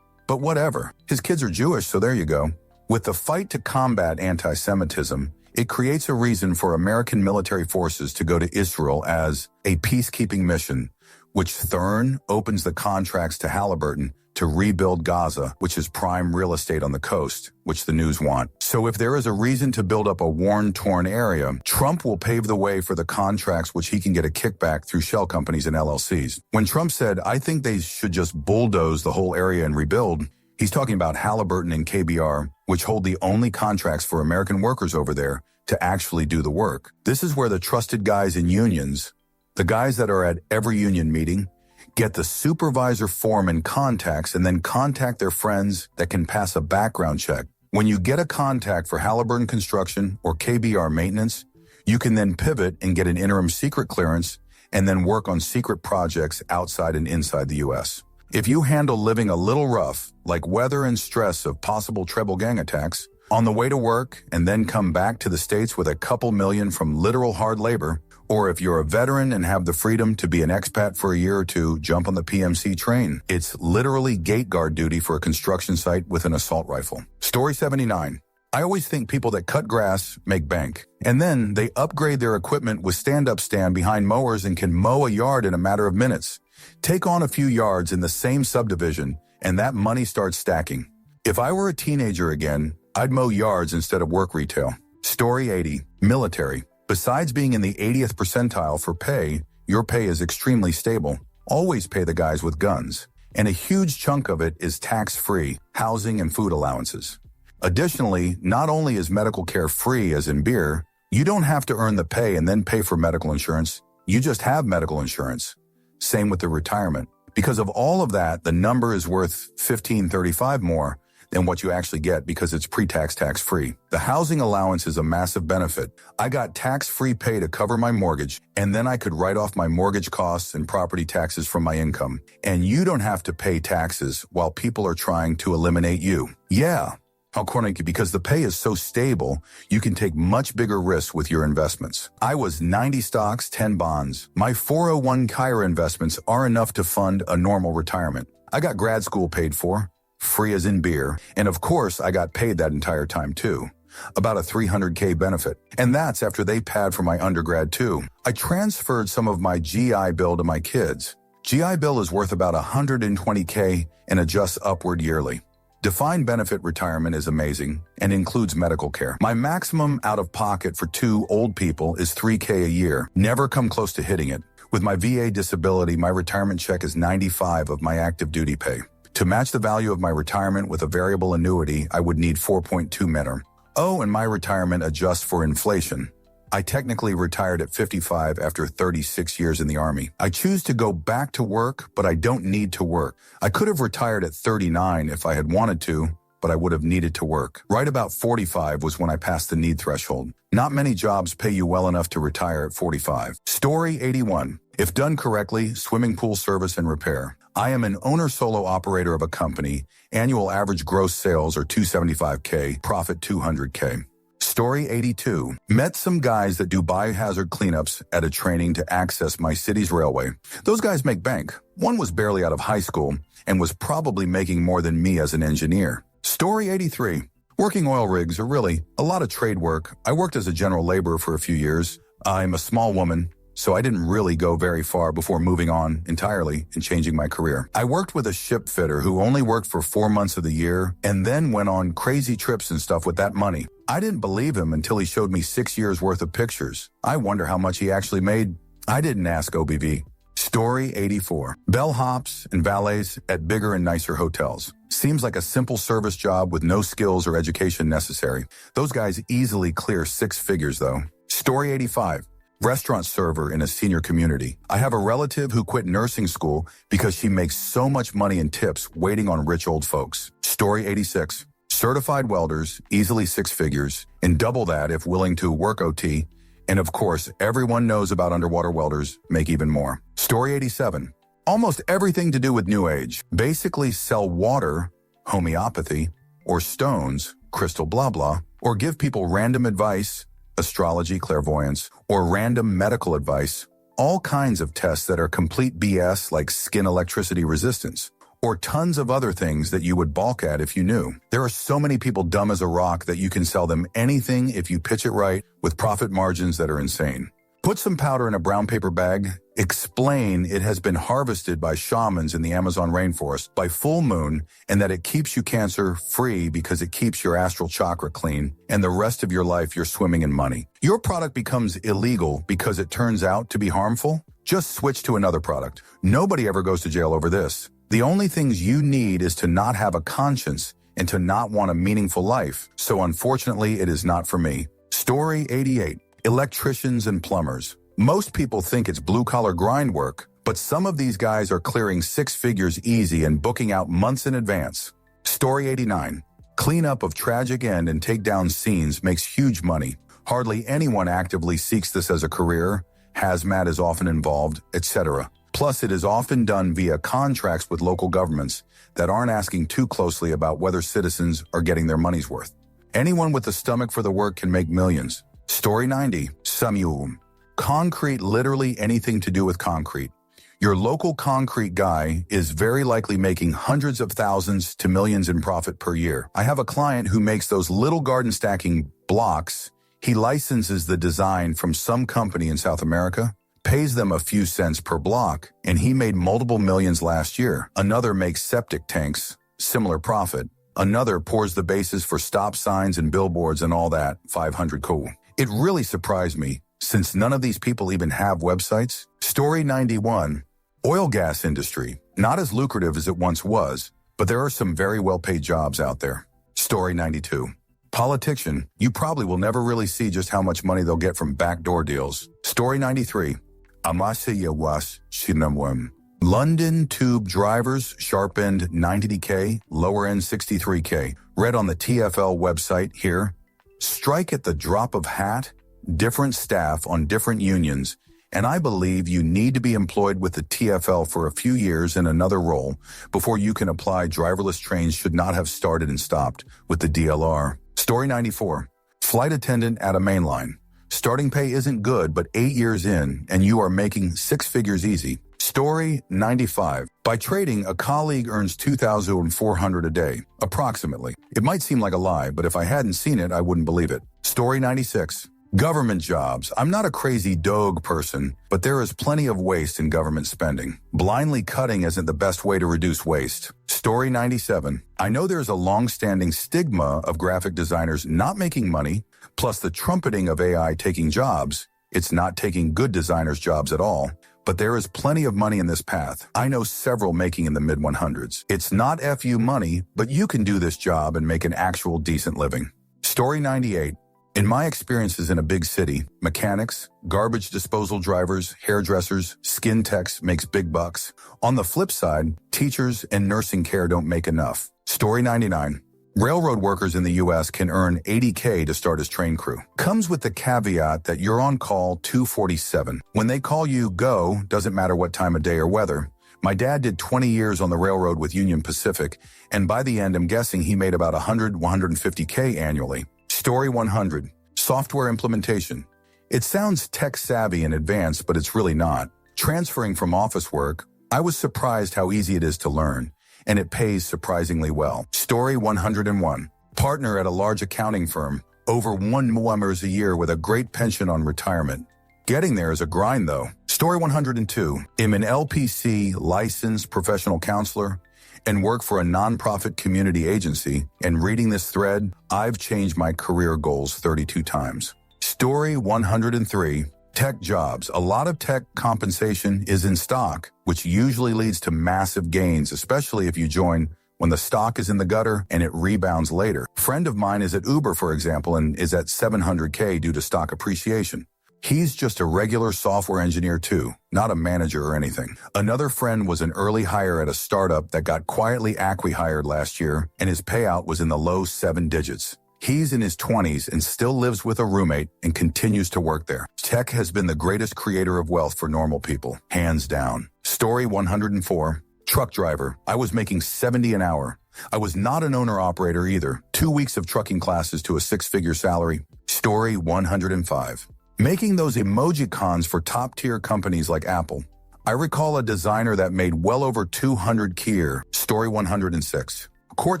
but whatever. His kids are Jewish, so there you go. With the fight to combat anti-Semitism, it creates a reason for American military forces to go to Israel as a peacekeeping mission, which Thurn opens the contracts to Halliburton to rebuild Gaza, which is prime real estate on the coast, which the news want. So if there is a reason to build up a worn-torn area, Trump will pave the way for the contracts which he can get a kickback through shell companies and LLCs. When Trump said, "I think they should just bulldoze the whole area and rebuild," he's talking about Halliburton and KBR, which hold the only contracts for American workers over there to actually do the work. This is where the trusted guys in unions, the guys that are at every union meeting, get the supervisor form and contacts and then contact their friends that can pass a background check. When you get a contact for Halliburton Construction or KBR Maintenance, you can then pivot and get an interim secret clearance and then work on secret projects outside and inside the U.S. If you handle living a little rough, like weather and stress of possible treble gang attacks, on the way to work and then come back to the States with a couple million from literal hard labor, or if you're a veteran and have the freedom to be an expat for a year or two, jump on the PMC train. It's literally gate guard duty for a construction site with an assault rifle. Story 79. I always think people that cut grass make bank, and then they upgrade their equipment with stand-up stand behind mowers and can mow a yard in a matter of minutes. Take on a few yards in the same subdivision, and that money starts stacking. If I were a teenager again, I'd mow yards instead of work retail. Story 80. Military. Besides being in the 80th percentile for pay, your pay is extremely stable. Always pay the guys with guns. And a huge chunk of it is tax-free, housing and food allowances. Additionally, not only is medical care free as in beer, you don't have to earn the pay and then pay for medical insurance. You just have medical insurance. Same with the retirement. Because of all of that, the number is worth $15.35 more than what you actually get because it's pre-tax tax-free. The housing allowance is a massive benefit. I got tax-free pay to cover my mortgage, and then I could write off my mortgage costs and property taxes from my income. And you don't have to pay taxes while people are trying to eliminate you. Yeah, how corny, because the pay is so stable, you can take much bigger risks with your investments. I was 90 stocks, 10 bonds. My 401 Kyra investments are enough to fund a normal retirement. I got grad school paid for, free as in beer, and of course I got paid that entire time too. About a $300K benefit. And that's after they pad for my undergrad too. I transferred some of my GI Bill to my kids. GI Bill is worth about $120K and adjusts upward yearly. Defined benefit retirement is amazing and includes medical care. My maximum out-of-pocket for 2 old people is $3K a year. Never come close to hitting it. With my VA disability, my retirement check is 95 of my active duty pay. To match the value of my retirement with a variable annuity, I would need 4.2 minor. Oh, and my retirement adjusts for inflation. I technically retired at 55 after 36 years in the Army. I choose to go back to work, but I don't need to work. I could have retired at 39 if I had wanted to, but I would have needed to work. Right about 45 was when I passed the need threshold. Not many jobs pay you well enough to retire at 45. Story 81. If done correctly, swimming pool service and repair. I am an owner solo operator of a company. Annual average gross sales are $275K, profit $200K. Story 82. Met some guys that do biohazard cleanups at a training to access my city's railway. Those guys make bank. One was barely out of high school and was probably making more than me as an engineer. Story 83. Working oil rigs are really a lot of trade work. I worked as a general laborer for a few years. I'm a small woman, so I didn't really go very far before moving on entirely and changing my career. I worked with a ship fitter who only worked for 4 months of the year and then went on crazy trips and stuff with that money. I didn't believe him until he showed me 6 years worth of pictures. I wonder how much he actually made. I didn't ask OBV. Story 84. Bellhops and valets at bigger and nicer hotels. Seems like a simple service job with no skills or education necessary. Those guys easily clear 6 figures though. Story 85. Restaurant server in a senior community. I have a relative who quit nursing school because she makes so much money in tips waiting on rich old folks. Story 86. Certified welders, easily 6 figures, and double that if willing to work OT. And of course, everyone knows about underwater welders, make even more. Story 87. Almost everything to do with New Age. Basically sell water, homeopathy, or stones, crystal blah blah, or give people random advice, astrology, clairvoyance, or random medical advice, all kinds of tests that are complete BS like skin electricity resistance, or tons of other things that you would balk at if you knew. There are so many people dumb as a rock that you can sell them anything if you pitch it right with profit margins that are insane. Put some powder in a brown paper bag. Explain it has been harvested by shamans in the Amazon rainforest by full moon and that it keeps you cancer-free because it keeps your astral chakra clean and the rest of your life you're swimming in money. Your product becomes illegal because it turns out to be harmful? Just switch to another product. Nobody ever goes to jail over this. The only things you need is to not have a conscience and to not want a meaningful life. So unfortunately, it is not for me. Story 88. Electricians and plumbers. Most people think it's blue-collar grind work, but some of these guys are clearing six figures easy and booking out months in advance. Story 89. Cleanup of tragic end and take down scenes makes huge money. Hardly anyone actively seeks this as a career. Hazmat is often involved, etc. Plus, it is often done via contracts with local governments that aren't asking too closely about whether citizens are getting their money's worth. Anyone with the stomach for the work can make millions. Story 90. Samuum. Concrete, literally anything to do with concrete. Your local concrete guy is very likely making hundreds of thousands to millions in profit per year. I have a client who makes those little garden stacking blocks. He licenses the design from some company in South America, pays them a few cents per block, and he made multiple millions last year. Another makes septic tanks, similar profit. Another pours the bases for stop signs and billboards and all that, 500 cool. It really surprised me, since none of these people even have websites. Story 91. Oil gas industry. Not as lucrative as it once was, but there are some very well-paid jobs out there. Story 92. Politician. You probably will never really see just how much money they'll get from backdoor deals. Story 93. Amasiyawas Shinamwem. London tube drivers, sharp end 90K, lower end 63K. Read on the TfL website here. Strike at the drop of hat, different staff on different unions, and I believe you need to be employed with the TfL for a few years in another role before you can apply. Driverless trains should not have started and stopped with the DLR. Story 94. Flight attendant at a mainline. Starting pay isn't good, but 8 years in, and you are making six figures easy. Story 95. By trading, a colleague earns $2,400 a day, approximately. It might seem like a lie, but if I hadn't seen it, I wouldn't believe it. Story 96. Government jobs. I'm not a crazy dog person, but there is plenty of waste in government spending. Blindly cutting isn't the best way to reduce waste. Story 97. I know there's a long-standing stigma of graphic designers not making money, plus the trumpeting of AI taking jobs. It's not taking good designers' jobs at all. But there is plenty of money in this path. I know several making in the mid-100s. It's not FU money, but you can do this job and make an actual decent living. Story 98. In my experiences in a big city, mechanics, garbage disposal drivers, hairdressers, skin techs makes big bucks. On the flip side, teachers and nursing care don't make enough. Story 99. Railroad workers in the U.S. can earn $80K to start as train crew. Comes with the caveat that you're on call 247. When they call you, go, doesn't matter what time of day or weather. My dad did 20 years on the railroad with Union Pacific, and by the end, I'm guessing he made about $150K annually. Story 100. Software implementation. It sounds tech-savvy and advanced, but it's really not. Transferring from office work, I was surprised how easy it is to learn, and it pays surprisingly well. Story 101. Partner at a large accounting firm, over $1 million a year with a great pension on retirement. Getting there is a grind, though. Story 102. I'm an LPC licensed professional counselor and work for a nonprofit community agency, and reading this thread, I've changed my career goals 32 times. Story 103. Tech jobs. A lot of tech compensation is in stock, which usually leads to massive gains, especially if you join when the stock is in the gutter and it rebounds later. A friend of mine is at Uber, for example, and is at $700K due to stock appreciation. He's just a regular software engineer too, not a manager or anything. Another friend was an early hire at a startup that got quietly acqui-hired last year, and his payout was in the low 7 digits. He's in his 20s and still lives with a roommate and continues to work there. Tech has been the greatest creator of wealth for normal people, hands down. Story 104. Truck driver. I was making $70 an hour. I was not an owner-operator either. 2 weeks of trucking classes to a six-figure salary. Story 105. Making those emojicons for top-tier companies like Apple. I recall a designer that made well over 200 Kier. Story 106. Court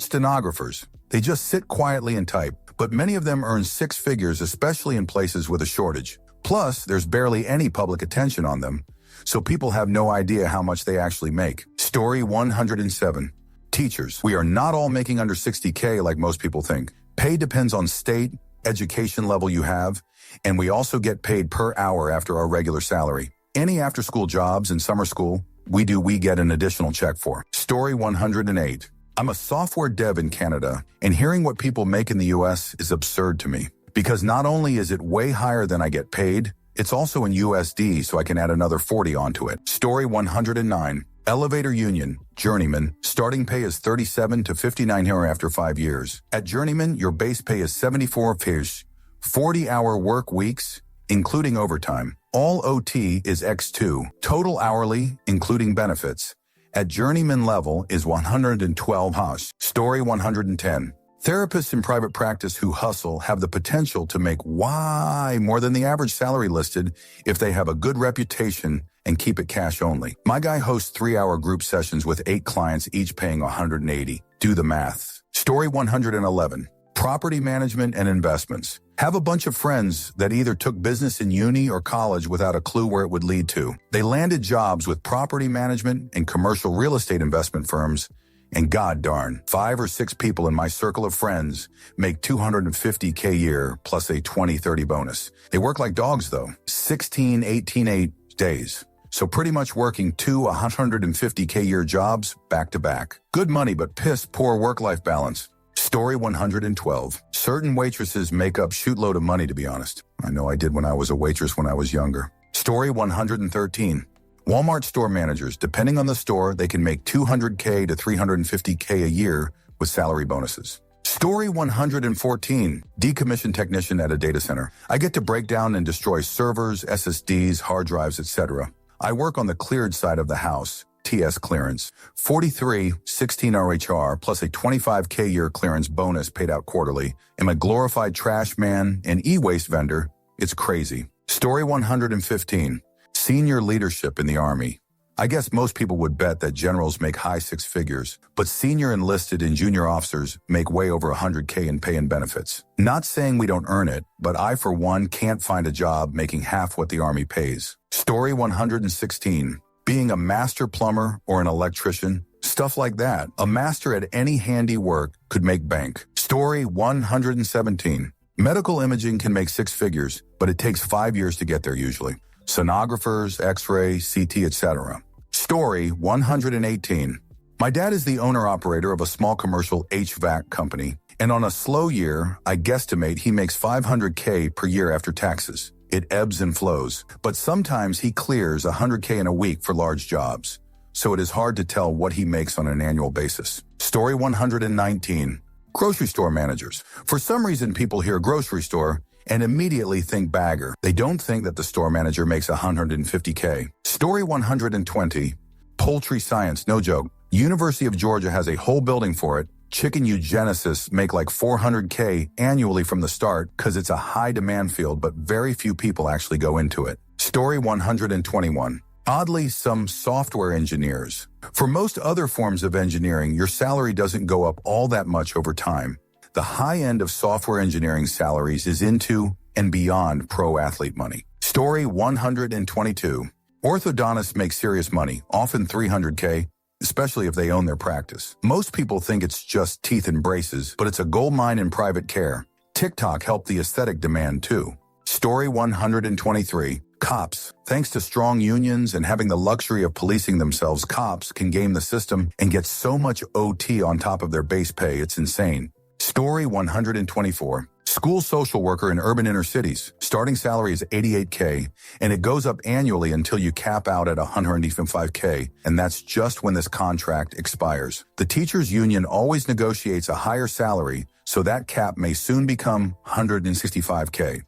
stenographers. They just sit quietly and type, but many of them earn six figures, especially in places with a shortage. Plus, there's barely any public attention on them, so people have no idea how much they actually make. Story 107. Teachers. We are not all making under 60K like most people think. Pay depends on state, education level you have, and we also get paid per hour after our regular salary. Any after-school jobs and summer school, we get an additional check for. Story 108. I'm a software dev in Canada, and hearing what people make in the US is absurd to me. Because not only is it way higher than I get paid, it's also in USD, so I can add another 40 onto it. Story 109. Elevator Union, Journeyman, starting pay is 37 to 59 here after 5 years. At Journeyman, your base pay is 74 fish, 40-hour work weeks, including overtime. All OT is X2. Total hourly, including benefits, at Journeyman level is 112 hash. Story 110. Therapists in private practice who hustle have the potential to make way more than the average salary listed if they have a good reputation and keep it cash only. My guy hosts 3-hour group sessions with 8 clients, each paying 180. Do the math. Story 111. Property management and investments. Have a bunch of friends that either took business in uni or college without a clue where it would lead to. They landed jobs with property management and commercial real estate investment firms, and god darn, 5 or 6 people in my circle of friends make $250K a year plus a 20-30 bonus. They work like dogs though, 16, 18, 8 days. So pretty much working 2 $150K a year jobs back to back. Good money, but piss poor work-life balance. Story 112. Certain waitresses make up shootload of money, to be honest. I know I did when I was a waitress when I was younger. Story 113. Walmart store managers, depending on the store, they can make $200K to $350K a year with salary bonuses. Story 114. Decommission technician at a data center. I get to break down and destroy servers, SSDs, hard drives, etc. I work on the cleared side of the house, TS clearance. 43, 16 RHR plus a $25K a year clearance bonus paid out quarterly. Am a glorified trash man and e-waste vendor. It's crazy. Story 115. Senior leadership in the Army. I guess most people would bet that generals make high 6 figures, but senior enlisted and junior officers make way over 100K in pay and benefits. Not saying we don't earn it, but I, for one, can't find a job making half what the Army pays. Story 116. Being a master plumber or an electrician, stuff like that. A master at any handy work could make bank. Story 117. Medical imaging can make 6 figures, but it takes 5 years to get there usually. Sonographers, X-ray, CT, etc. Story 118. My dad is the owner-operator of a small commercial HVAC company, and on a slow year, I guesstimate he makes $500K per year after taxes. It ebbs and flows, but sometimes he clears $100K in a week for large jobs, so it is hard to tell what he makes on an annual basis. Story 119. Grocery store managers. For some reason, people hear grocery store and immediately think bagger. They don't think that the store manager makes $150K. Story 120. Poultry science, no joke. University of Georgia has a whole building for it. Chicken eugenicists make like $400K annually from the start because it's a high demand field, but very few people actually go into it. Story 121. Oddly, some software engineers. For most other forms of engineering, your salary doesn't go up all that much over time. The high end of software engineering salaries is into and beyond pro athlete money. Story 122. Orthodontists make serious money, often $300K, especially if they own their practice. Most people think it's just teeth and braces, but it's a gold mine in private care. TikTok helped the aesthetic demand too. Story 123. Cops. Thanks to strong unions and having the luxury of policing themselves, cops can game the system and get so much OT on top of their base pay, it's insane. Story 124. School social worker in urban inner cities. Starting salary is $88K, and it goes up annually until you cap out at $105K, and that's just when this contract expires. The teachers' union always negotiates a higher salary, so that cap may soon become $165K.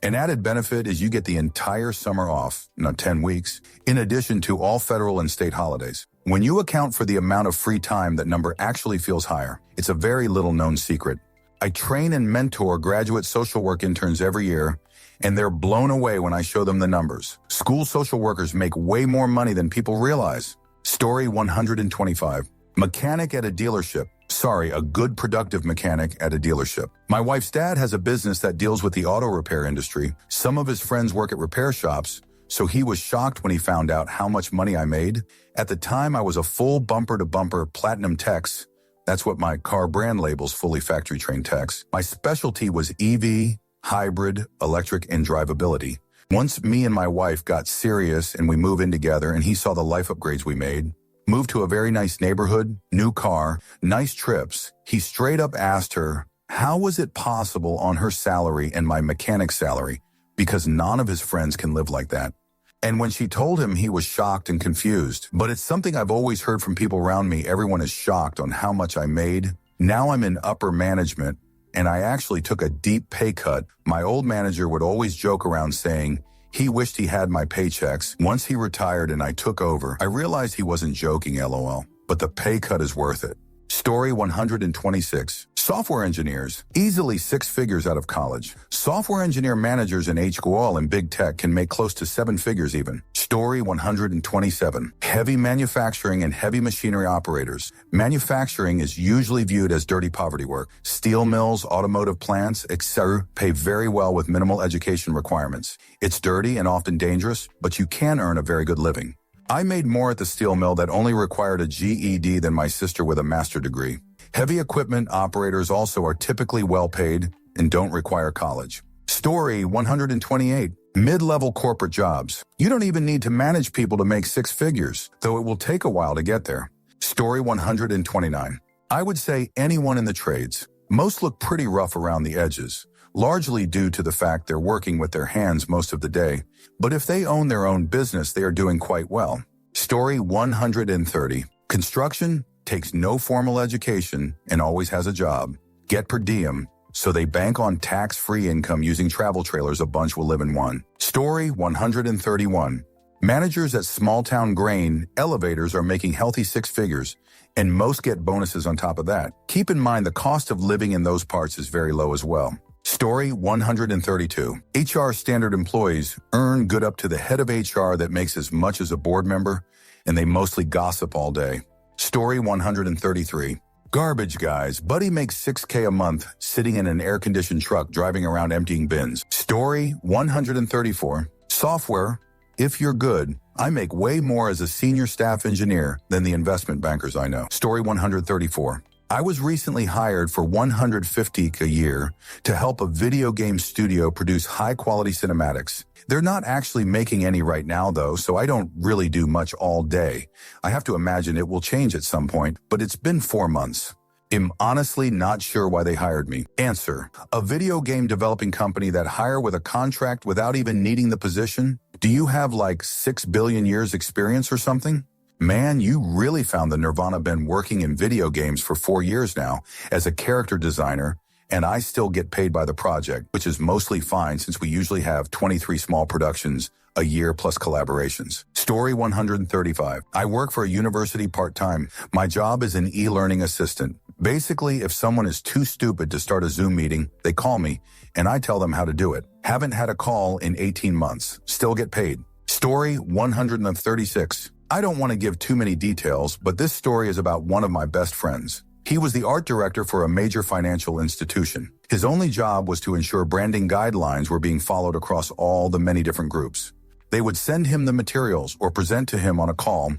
An added benefit is you get the entire summer off, not 10 weeks, in addition to all federal and state holidays. When you account for the amount of free time, that number actually feels higher. It's a very little-known secret. I train and mentor graduate social work interns every year, and they're blown away when I show them the numbers. School social workers make way more money than people realize. Story 125. Mechanic at a dealership. Sorry, a good productive mechanic at a dealership. My wife's dad has a business that deals with the auto repair industry. Some of his friends work at repair shops, so he was shocked when he found out how much money I made. At the time, I was a full bumper-to-bumper platinum techs. That's what my car brand labels, fully factory-trained techs. My specialty was EV, hybrid, electric, and drivability. Once me and my wife got serious and we moved in together and he saw the life upgrades we made, moved to a very nice neighborhood, new car, nice trips, he straight up asked her, how was it possible on her salary and my mechanic's salary? Because none of his friends can live like that. And when she told him, he was shocked and confused. But it's something I've always heard from people around me. Everyone is shocked on how much I made. Now I'm in upper management, and I actually took a deep pay cut. My old manager would always joke around saying he wished he had my paychecks. Once he retired and I took over, I realized he wasn't joking, LOL. But the pay cut is worth it. Story 126. Software engineers, easily 6 figures out of college. Software engineer managers in HQL and big tech can make close to 7 figures even. Story 127. Heavy manufacturing and heavy machinery operators. Manufacturing is usually viewed as dirty poverty work. Steel mills, automotive plants, etc. pay very well with minimal education requirements. It's dirty and often dangerous, but you can earn a very good living. I made more at the steel mill that only required a GED than my sister with a master's degree. Heavy equipment operators also are typically well paid and don't require college. Story 128. Mid-level corporate jobs. You don't even need to manage people to make 6 figures, though it will take a while to get there. Story 129. I would say anyone in the trades. Most look pretty rough around the edges, largely due to the fact they're working with their hands most of the day. But if they own their own business, they are doing quite well. Story 130. Construction takes no formal education and always has a job. Get per diem, so they bank on tax-free income using travel trailers. A bunch will live in one. Story 131. Managers at small-town grain elevators are making healthy 6 figures, and most get bonuses on top of that. Keep in mind the cost of living in those parts is very low as well. Story 132. HR standard employees earn good up to the head of HR that makes as much as a board member, and they mostly gossip all day. Story 133. Garbage guys. Buddy makes $6K a month sitting in an air-conditioned truck driving around emptying bins. Story 134. Software. If you're good, I make way more as a senior staff engineer than the investment bankers I know. Story 134. I was recently hired for $150K a year to help a video game studio produce high-quality cinematics. They're not actually making any right now, though, so I don't really do much all day. I have to imagine it will change at some point, but it's been 4 months. I'm honestly not sure why they hired me. Answer. A video game developing company that hire with a contract without even needing the position? Do you have like 6 billion years experience or something? Man, you really found the nirvana. Been working in video games for 4 years now as a character designer, and I still get paid by the project, which is mostly fine since we usually have 23 small productions a year plus collaborations. Story 135. I work for a university part-time. My job is an e-learning assistant. Basically, if someone is too stupid to start a Zoom meeting, they call me, and I tell them how to do it. Haven't had a call in 18 months. Still get paid. Story 136. I don't want to give too many details, but this story is about one of my best friends. He was the art director for a major financial institution. His only job was to ensure branding guidelines were being followed across all the many different groups. They would send him the materials or present to him on a call.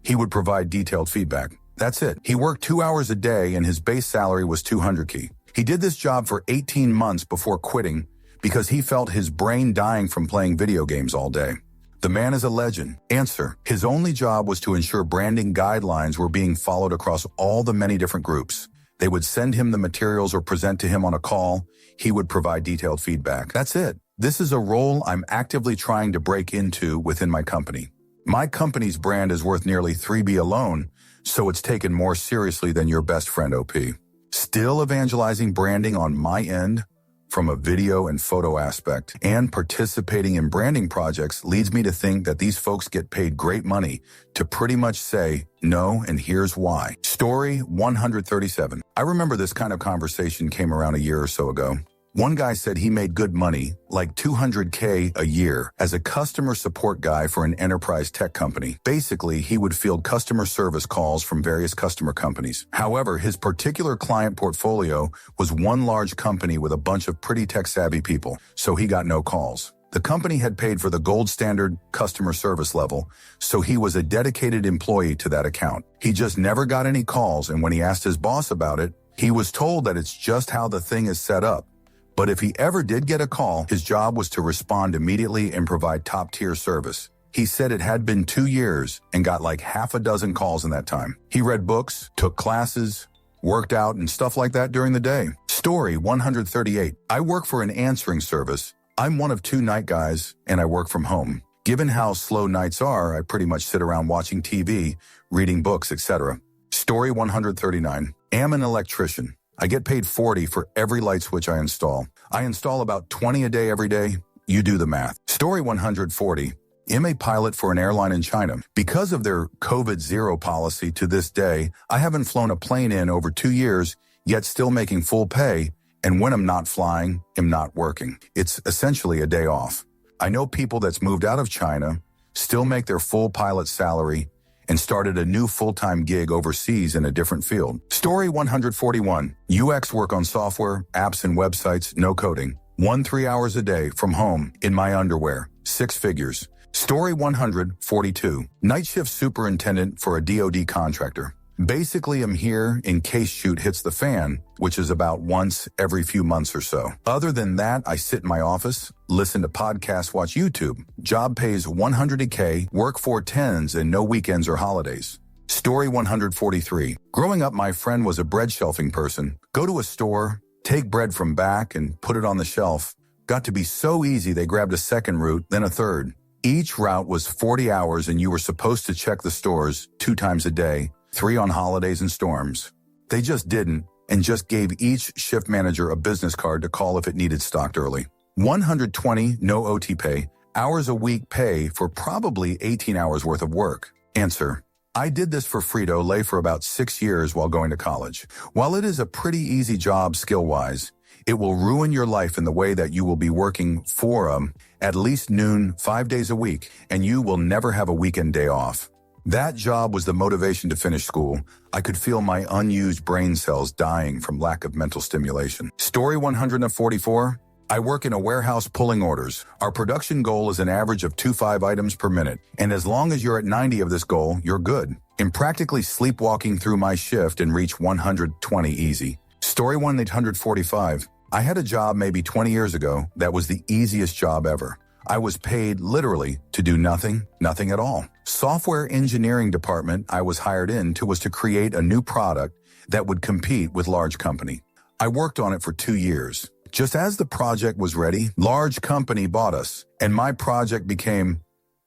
He would provide detailed feedback. That's it. He worked 2 hours a day and his base salary was $200K. He did this job for 18 months before quitting because he felt his brain dying from playing video games all day. The man is a legend. Answer. His only job was to ensure branding guidelines were being followed across all the many different groups. They would send him the materials or present to him on a call. He would provide detailed feedback. That's it. This is a role I'm actively trying to break into within my company. My company's brand is worth nearly 3B alone, so it's taken more seriously than your best friend OP. Still evangelizing branding on my end, from a video and photo aspect, and participating in branding projects leads me to think that these folks get paid great money to pretty much say, no, and here's why. Story 137. I remember this kind of conversation came around a year or so ago. One guy said he made good money, like $200K a year, as a customer support guy for an enterprise tech company. Basically, he would field customer service calls from various customer companies. However, his particular client portfolio was one large company with a bunch of pretty tech-savvy people, so he got no calls. The company had paid for the gold standard customer service level, so he was a dedicated employee to that account. He just never got any calls, and when he asked his boss about it, he was told that it's just how the thing is set up. But if he ever did get a call, his job was to respond immediately and provide top-tier service. He said it had been 2 years and got like half a dozen calls in that time. He read books, took classes, worked out, and stuff like that during the day. Story 138. I work for an answering service. I'm one of 2 night guys, and I work from home. Given how slow nights are, I pretty much sit around watching TV, reading books, etc. Story 139. Am an electrician. I get paid $40 for every light switch I install. I install about 20 a day every day. You do the math. Story 140. I'm a pilot for an airline in China. Because of their COVID-0 policy to this day, I haven't flown a plane in over 2 years, yet still making full pay, and when I'm not flying, I'm not working. It's essentially a day off. I know people that's moved out of China, still make their full pilot salary, and started a new full-time gig overseas in a different field. Story 141. UX work on software, apps, and websites, no coding. 3 hours a day from home, in my underwear. 6 figures. Story 142. Night shift superintendent for a DoD contractor. Basically, I'm here in case shoot hits the fan, which is about once every few months or so. Other than that, I sit in my office, listen to podcasts, watch YouTube. Job pays $100K, work 4/10s, and no weekends or holidays. Story 143. Growing up, my friend was a bread shelving person. Go to a store, take bread from back, and put it on the shelf. Got to be so easy they grabbed a second route, then a third. Each route was 40 hours, and you were supposed to check the stores 2 times a day, 3 on holidays and storms. They just didn't, and just gave each shift manager a business card to call if it needed stocked early. 120, no OT pay, hours a week pay for probably 18 hours worth of work. Answer. I did this for Frito-Lay for about 6 years while going to college. While it is a pretty easy job skill-wise, it will ruin your life in the way that you will be working for at least noon, 5 days a week, and you will never have a weekend day off. That job was the motivation to finish school. I could feel my unused brain cells dying from lack of mental stimulation. Story 144. I work in a warehouse pulling orders. Our production goal is an average of 25 items per minute, and as long as you're at 90 of this goal, you're good. I'm practically sleepwalking through my shift and reach 120 easy. Story 1845. I had a job maybe 20 years ago that was the easiest job ever. I was paid literally to do nothing at all. Software engineering department I was hired into was to create a new product that would compete with large company. I worked on it for 2 years. Just as the project was ready, large company bought us, and my project became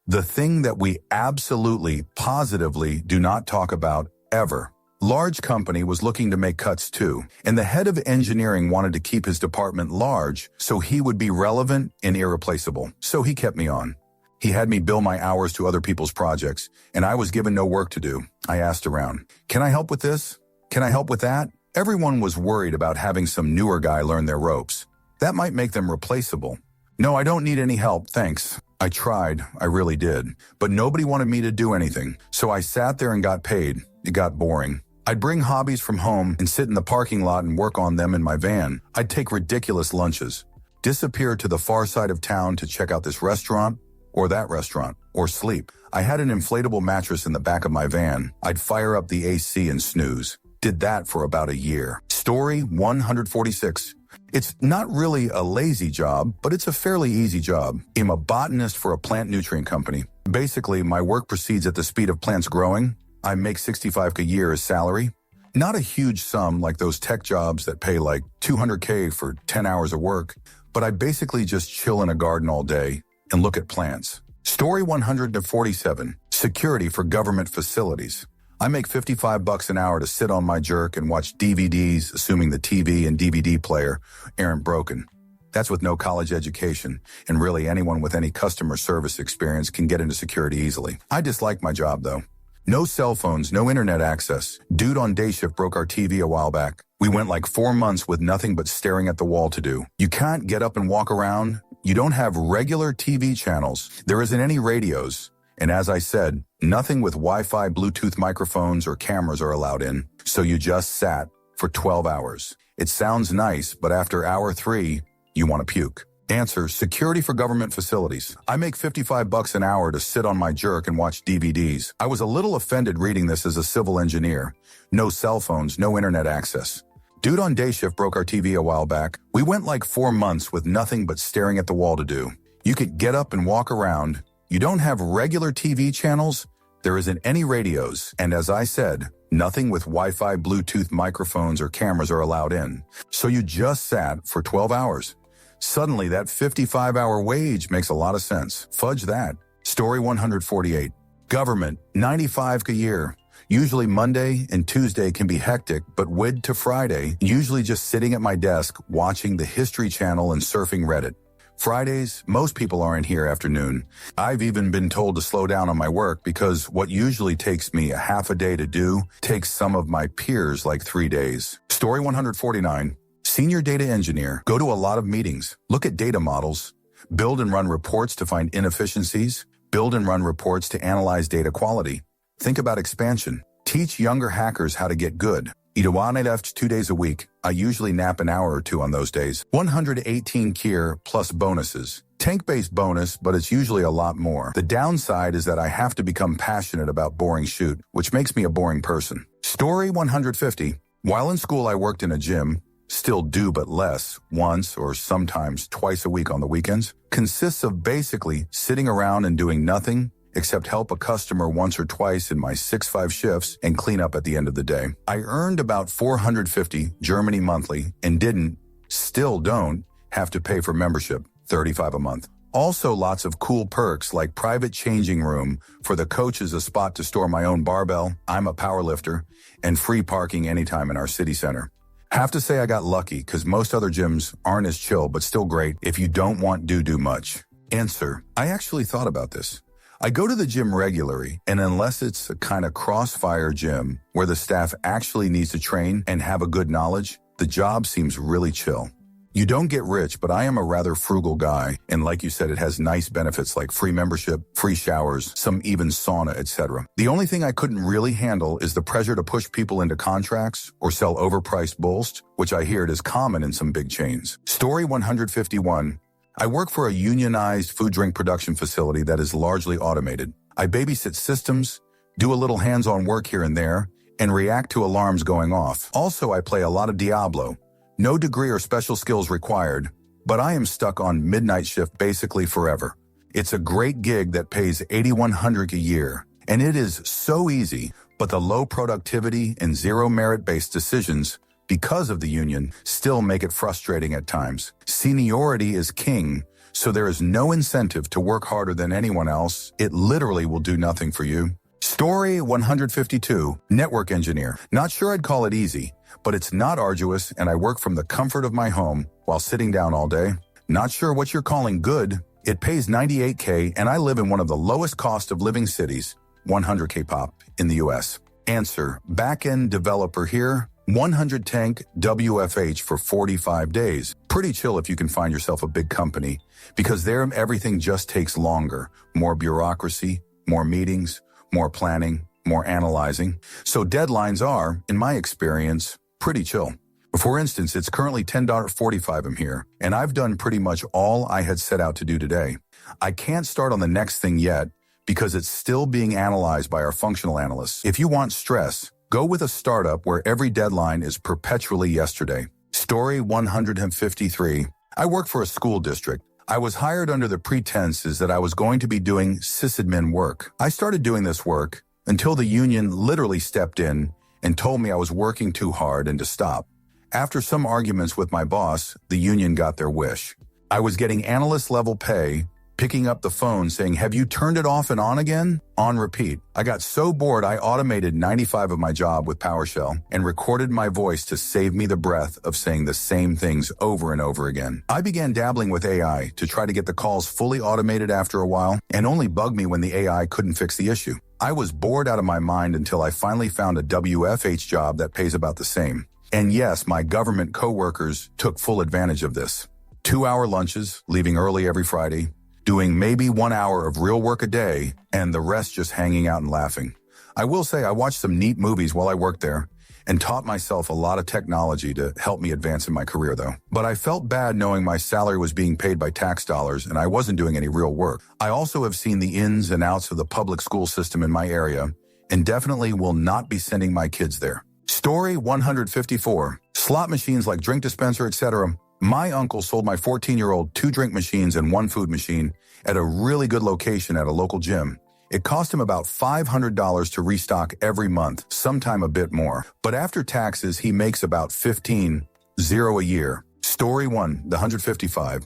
the thing that we absolutely, positively do not talk about ever. Large company was looking to make cuts too, and the head of engineering wanted to keep his department large so he would be relevant and irreplaceable. So he kept me on. He had me bill my hours to other people's projects, and I was given no work to do. I asked around, can I help with this? Can I help with that? Everyone was worried about having some newer guy learn their ropes. That might make them replaceable. No, I don't need any help, thanks. I tried, I really did, but nobody wanted me to do anything, so I sat there and got paid. It got boring. I'd bring hobbies from home and sit in the parking lot and work on them in my van. I'd take ridiculous lunches, disappear to the far side of town to check out this restaurant or that restaurant, or sleep. I had an inflatable mattress in the back of my van. I'd fire up the AC and snooze. Did that for about a year. Story 146. It's not really a lazy job, but it's a fairly easy job. I'm a botanist for a plant nutrient company. Basically, my work proceeds at the speed of plants growing. I make $65K a year as salary. Not a huge sum like those tech jobs that pay like $200K for 10 hours of work, but I basically just chill in a garden all day and look at plants. Story 147. Security for government facilities. I make $55 an hour to sit on my jerk and watch DVDs, assuming the TV and DVD player aren't broken. That's with no college education, and really anyone with any customer service experience can get into security easily. I dislike my job though. No cell phones, no internet access. Dude on day shift broke our TV a while back. We went like 4 months with nothing but staring at the wall to do. You can't get up and walk around. You don't have regular TV channels. There isn't any radios. And as I said, nothing with Wi-Fi, Bluetooth microphones or cameras are allowed in. So you just sat for 12 hours. It sounds nice, but after hour 3, you want to puke. Answer, security for government facilities. I make $55 an hour to sit on my jerk and watch DVDs. I was a little offended reading this as a civil engineer. No cell phones, no internet access. Dude on day shift broke our TV a while back. We went like 4 months with nothing but staring at the wall to do. You could get up and walk around. You don't have regular TV channels. There isn't any radios. And as I said, nothing with Wi-Fi, Bluetooth microphones or cameras are allowed in. So you just sat for 12 hours. Suddenly, that 55-hour wage makes a lot of sense. Fudge that. Story 148. Government, $95K a year. Usually Monday and Tuesday can be hectic, but WID to Friday, usually just sitting at my desk watching the History Channel and surfing Reddit. Fridays, most people aren't here after noon. I've even been told to slow down on my work because what usually takes me a half a day to do takes some of my peers like 3 days. Story 149. Senior data engineer, go to a lot of meetings, look at data models, build and run reports to find inefficiencies, build and run reports to analyze data quality. Think about expansion. Teach younger hackers how to get good. Idawane left 2 days a week. I usually nap an hour or 2 on those days. 118 kier plus bonuses. Tank-based bonus, but it's usually a lot more. The downside is that I have to become passionate about boring shoot, which makes me a boring person. Story 150. While in school, I worked in a gym. Still do, but less, once or sometimes twice a week on the weekends, consists of basically sitting around and doing nothing except help a customer once or twice in my 6-5 shifts and clean up at the end of the day. I earned about 450 Germany monthly and still don't, have to pay for membership, 35 a month. Also lots of cool perks like private changing room, for the coaches a spot to store my own barbell, I'm a power lifter, and free parking anytime in our city center. Have to say I got lucky because most other gyms aren't as chill, but still great if you don't want do much. Answer, I actually thought about this. I go to the gym regularly, and unless it's a kind of crossfire gym where the staff actually needs to train and have a good knowledge, the job seems really chill. You don't get rich, but I am a rather frugal guy, and like you said, it has nice benefits like free membership, free showers, some even sauna, etc. The only thing I couldn't really handle is the pressure to push people into contracts or sell overpriced bullshit, which I hear it is common in some big chains. Story 151. I work for a unionized food drink production facility that is largely automated. I babysit systems, do a little hands-on work here and there, and react to alarms going off. Also, I play a lot of Diablo. No degree or special skills required, but I am stuck on midnight shift basically forever. It's a great gig that pays $8,100 a year, and it is so easy, but the low productivity and zero merit-based decisions, because of the union, still make it frustrating at times. Seniority is king, so there is no incentive to work harder than anyone else. It literally will do nothing for you. Story 152, network engineer. Not sure I'd call it easy, but it's not arduous, and I work from the comfort of my home while sitting down all day. Not sure what you're calling good. It pays $98K, and I live in one of the lowest cost of living cities, $100K pop, in the US. Answer, back-end developer here, 100 tank WFH for 45 days. Pretty chill if you can find yourself a big company, because there everything just takes longer. More bureaucracy, more meetings, more planning, more analyzing. So deadlines are, in my experience, pretty chill. For instance, it's currently $10.45 I'm here, and I've done pretty much all I had set out to do today. I can't start on the next thing yet because it's still being analyzed by our functional analysts. If you want stress, go with a startup where every deadline is perpetually yesterday. Story 153. I work for a school district. I was hired under the pretenses that I was going to be doing sysadmin work. I started doing this work until the union literally stepped in and told me I was working too hard and to stop. After some arguments with my boss, the union got their wish. I was getting analyst-level pay, picking up the phone saying, "Have you turned it off and on again?" On repeat. I got so bored I automated 95 of my job with PowerShell and recorded my voice to save me the breath of saying the same things over and over again. I began dabbling with AI to try to get the calls fully automated after a while and only bugged me when the AI couldn't fix the issue. I was bored out of my mind until I finally found a WFH job that pays about the same. And yes, my government coworkers took full advantage of this. 2-hour lunches, leaving early every Friday, doing maybe 1 hour of real work a day, and the rest just hanging out and laughing. I will say I watched some neat movies while I worked there, and taught myself a lot of technology to help me advance in my career though. But I felt bad knowing my salary was being paid by tax dollars and I wasn't doing any real work. I also have seen the ins and outs of the public school system in my area and definitely will not be sending my kids there. Story 154. Slot machines like drink dispenser, etc. My uncle sold my 14-year-old 2 drink machines and 1 food machine at a really good location at a local gym. It cost him about $500 to restock every month, sometime a bit more. But after taxes, he makes about $15,000 a year. Story 1, the 155.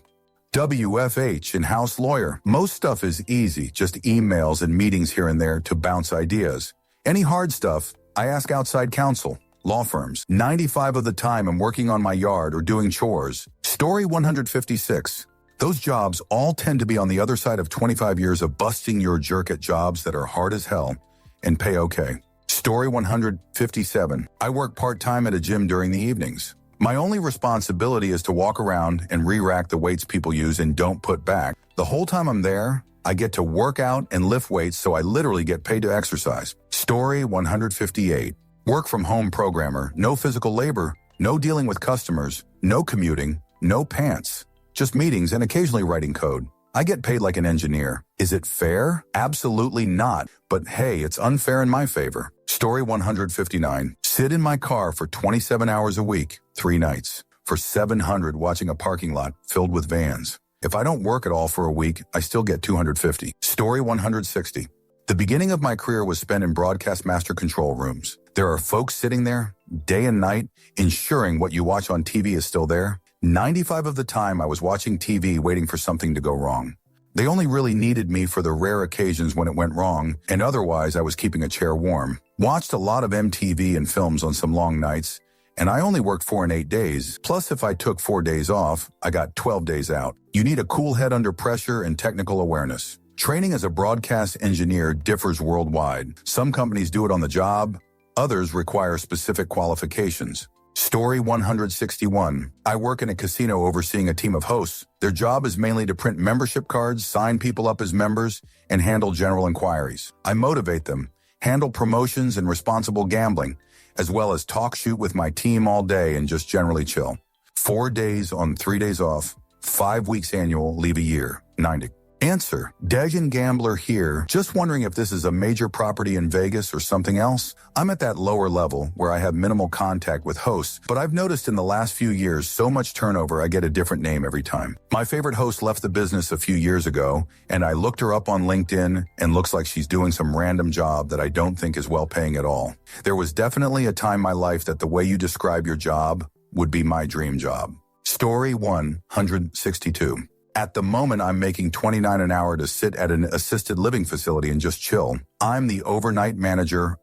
WFH in-house lawyer. Most stuff is easy, just emails and meetings here and there to bounce ideas. Any hard stuff, I ask outside counsel, law firms. 95 of the time I'm working on my yard or doing chores. Story 156. Those jobs all tend to be on the other side of 25 years of busting your jerk at jobs that are hard as hell and pay okay. Story 157. I work part-time at a gym during the evenings. My only responsibility is to walk around and re-rack the weights people use and don't put back. The whole time I'm there, I get to work out and lift weights, so I literally get paid to exercise. Story 158. Work from home programmer, no physical labor, no dealing with customers, no commuting, no pants. Just meetings and occasionally writing code. I get paid like an engineer. Is it fair? Absolutely not. But hey, it's unfair in my favor. Story 159. Sit in my car for 27 hours a week, 3 nights, for $700 watching a parking lot filled with vans. If I don't work at all for a week, I still get $250. Story 160. The beginning of my career was spent in broadcast master control rooms. There are folks sitting there day and night, ensuring what you watch on TV is still there. 95 of the time I was watching TV waiting for something to go wrong. They only really needed me for the rare occasions when it went wrong, and otherwise I was keeping a chair warm. Watched a lot of MTV and films on some long nights, and I only worked 4 and 8 days. Plus, if I took 4 days off, I got 12 days out. You need a cool head under pressure and technical awareness. Training as a broadcast engineer differs worldwide. Some companies do it on the job, others require specific qualifications. Story 161. I work in a casino overseeing a team of hosts. Their job is mainly to print membership cards, sign people up as members, and handle general inquiries. I motivate them, handle promotions and responsible gambling, as well as talk shoot with my team all day and just generally chill. 4 days on, 3 days off, 5 weeks annual, leave a year, 90. Answer, Dejan Gambler here, just wondering if this is a major property in Vegas or something else. I'm at that lower level where I have minimal contact with hosts, but I've noticed in the last few years so much turnover I get a different name every time. My favorite host left the business a few years ago, and I looked her up on LinkedIn and looks like she's doing some random job that I don't think is well paying at all. There was definitely a time in my life that the way you describe your job would be my dream job. Story 162. At the moment, I'm making $29 an hour to sit at an assisted living facility and just chill. I'm the overnight manager.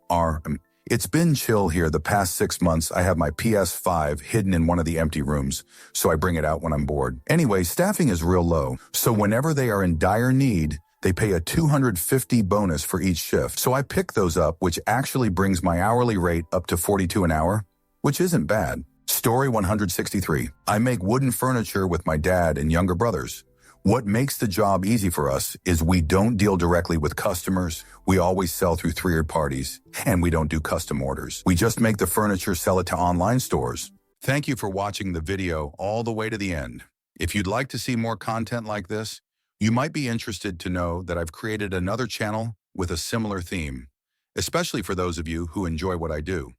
It's been chill here the past 6 months. I have my PS5 hidden in one of the empty rooms, so I bring it out when I'm bored. Anyway, staffing is real low, so whenever they are in dire need, they pay a $250 bonus for each shift. So I pick those up, which actually brings my hourly rate up to $42 an hour, which isn't bad. Story 163. I make wooden furniture with my dad and younger brothers. What makes the job easy for us is we don't deal directly with customers. We always sell through third parties, and we don't do custom orders. We just make the furniture, sell it to online stores. Thank you for watching the video all the way to the end. If you'd like to see more content like this, you might be interested to know that I've created another channel with a similar theme, especially for those of you who enjoy what I do.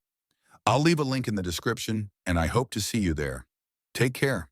I'll leave a link in the description, and I hope to see you there. Take care.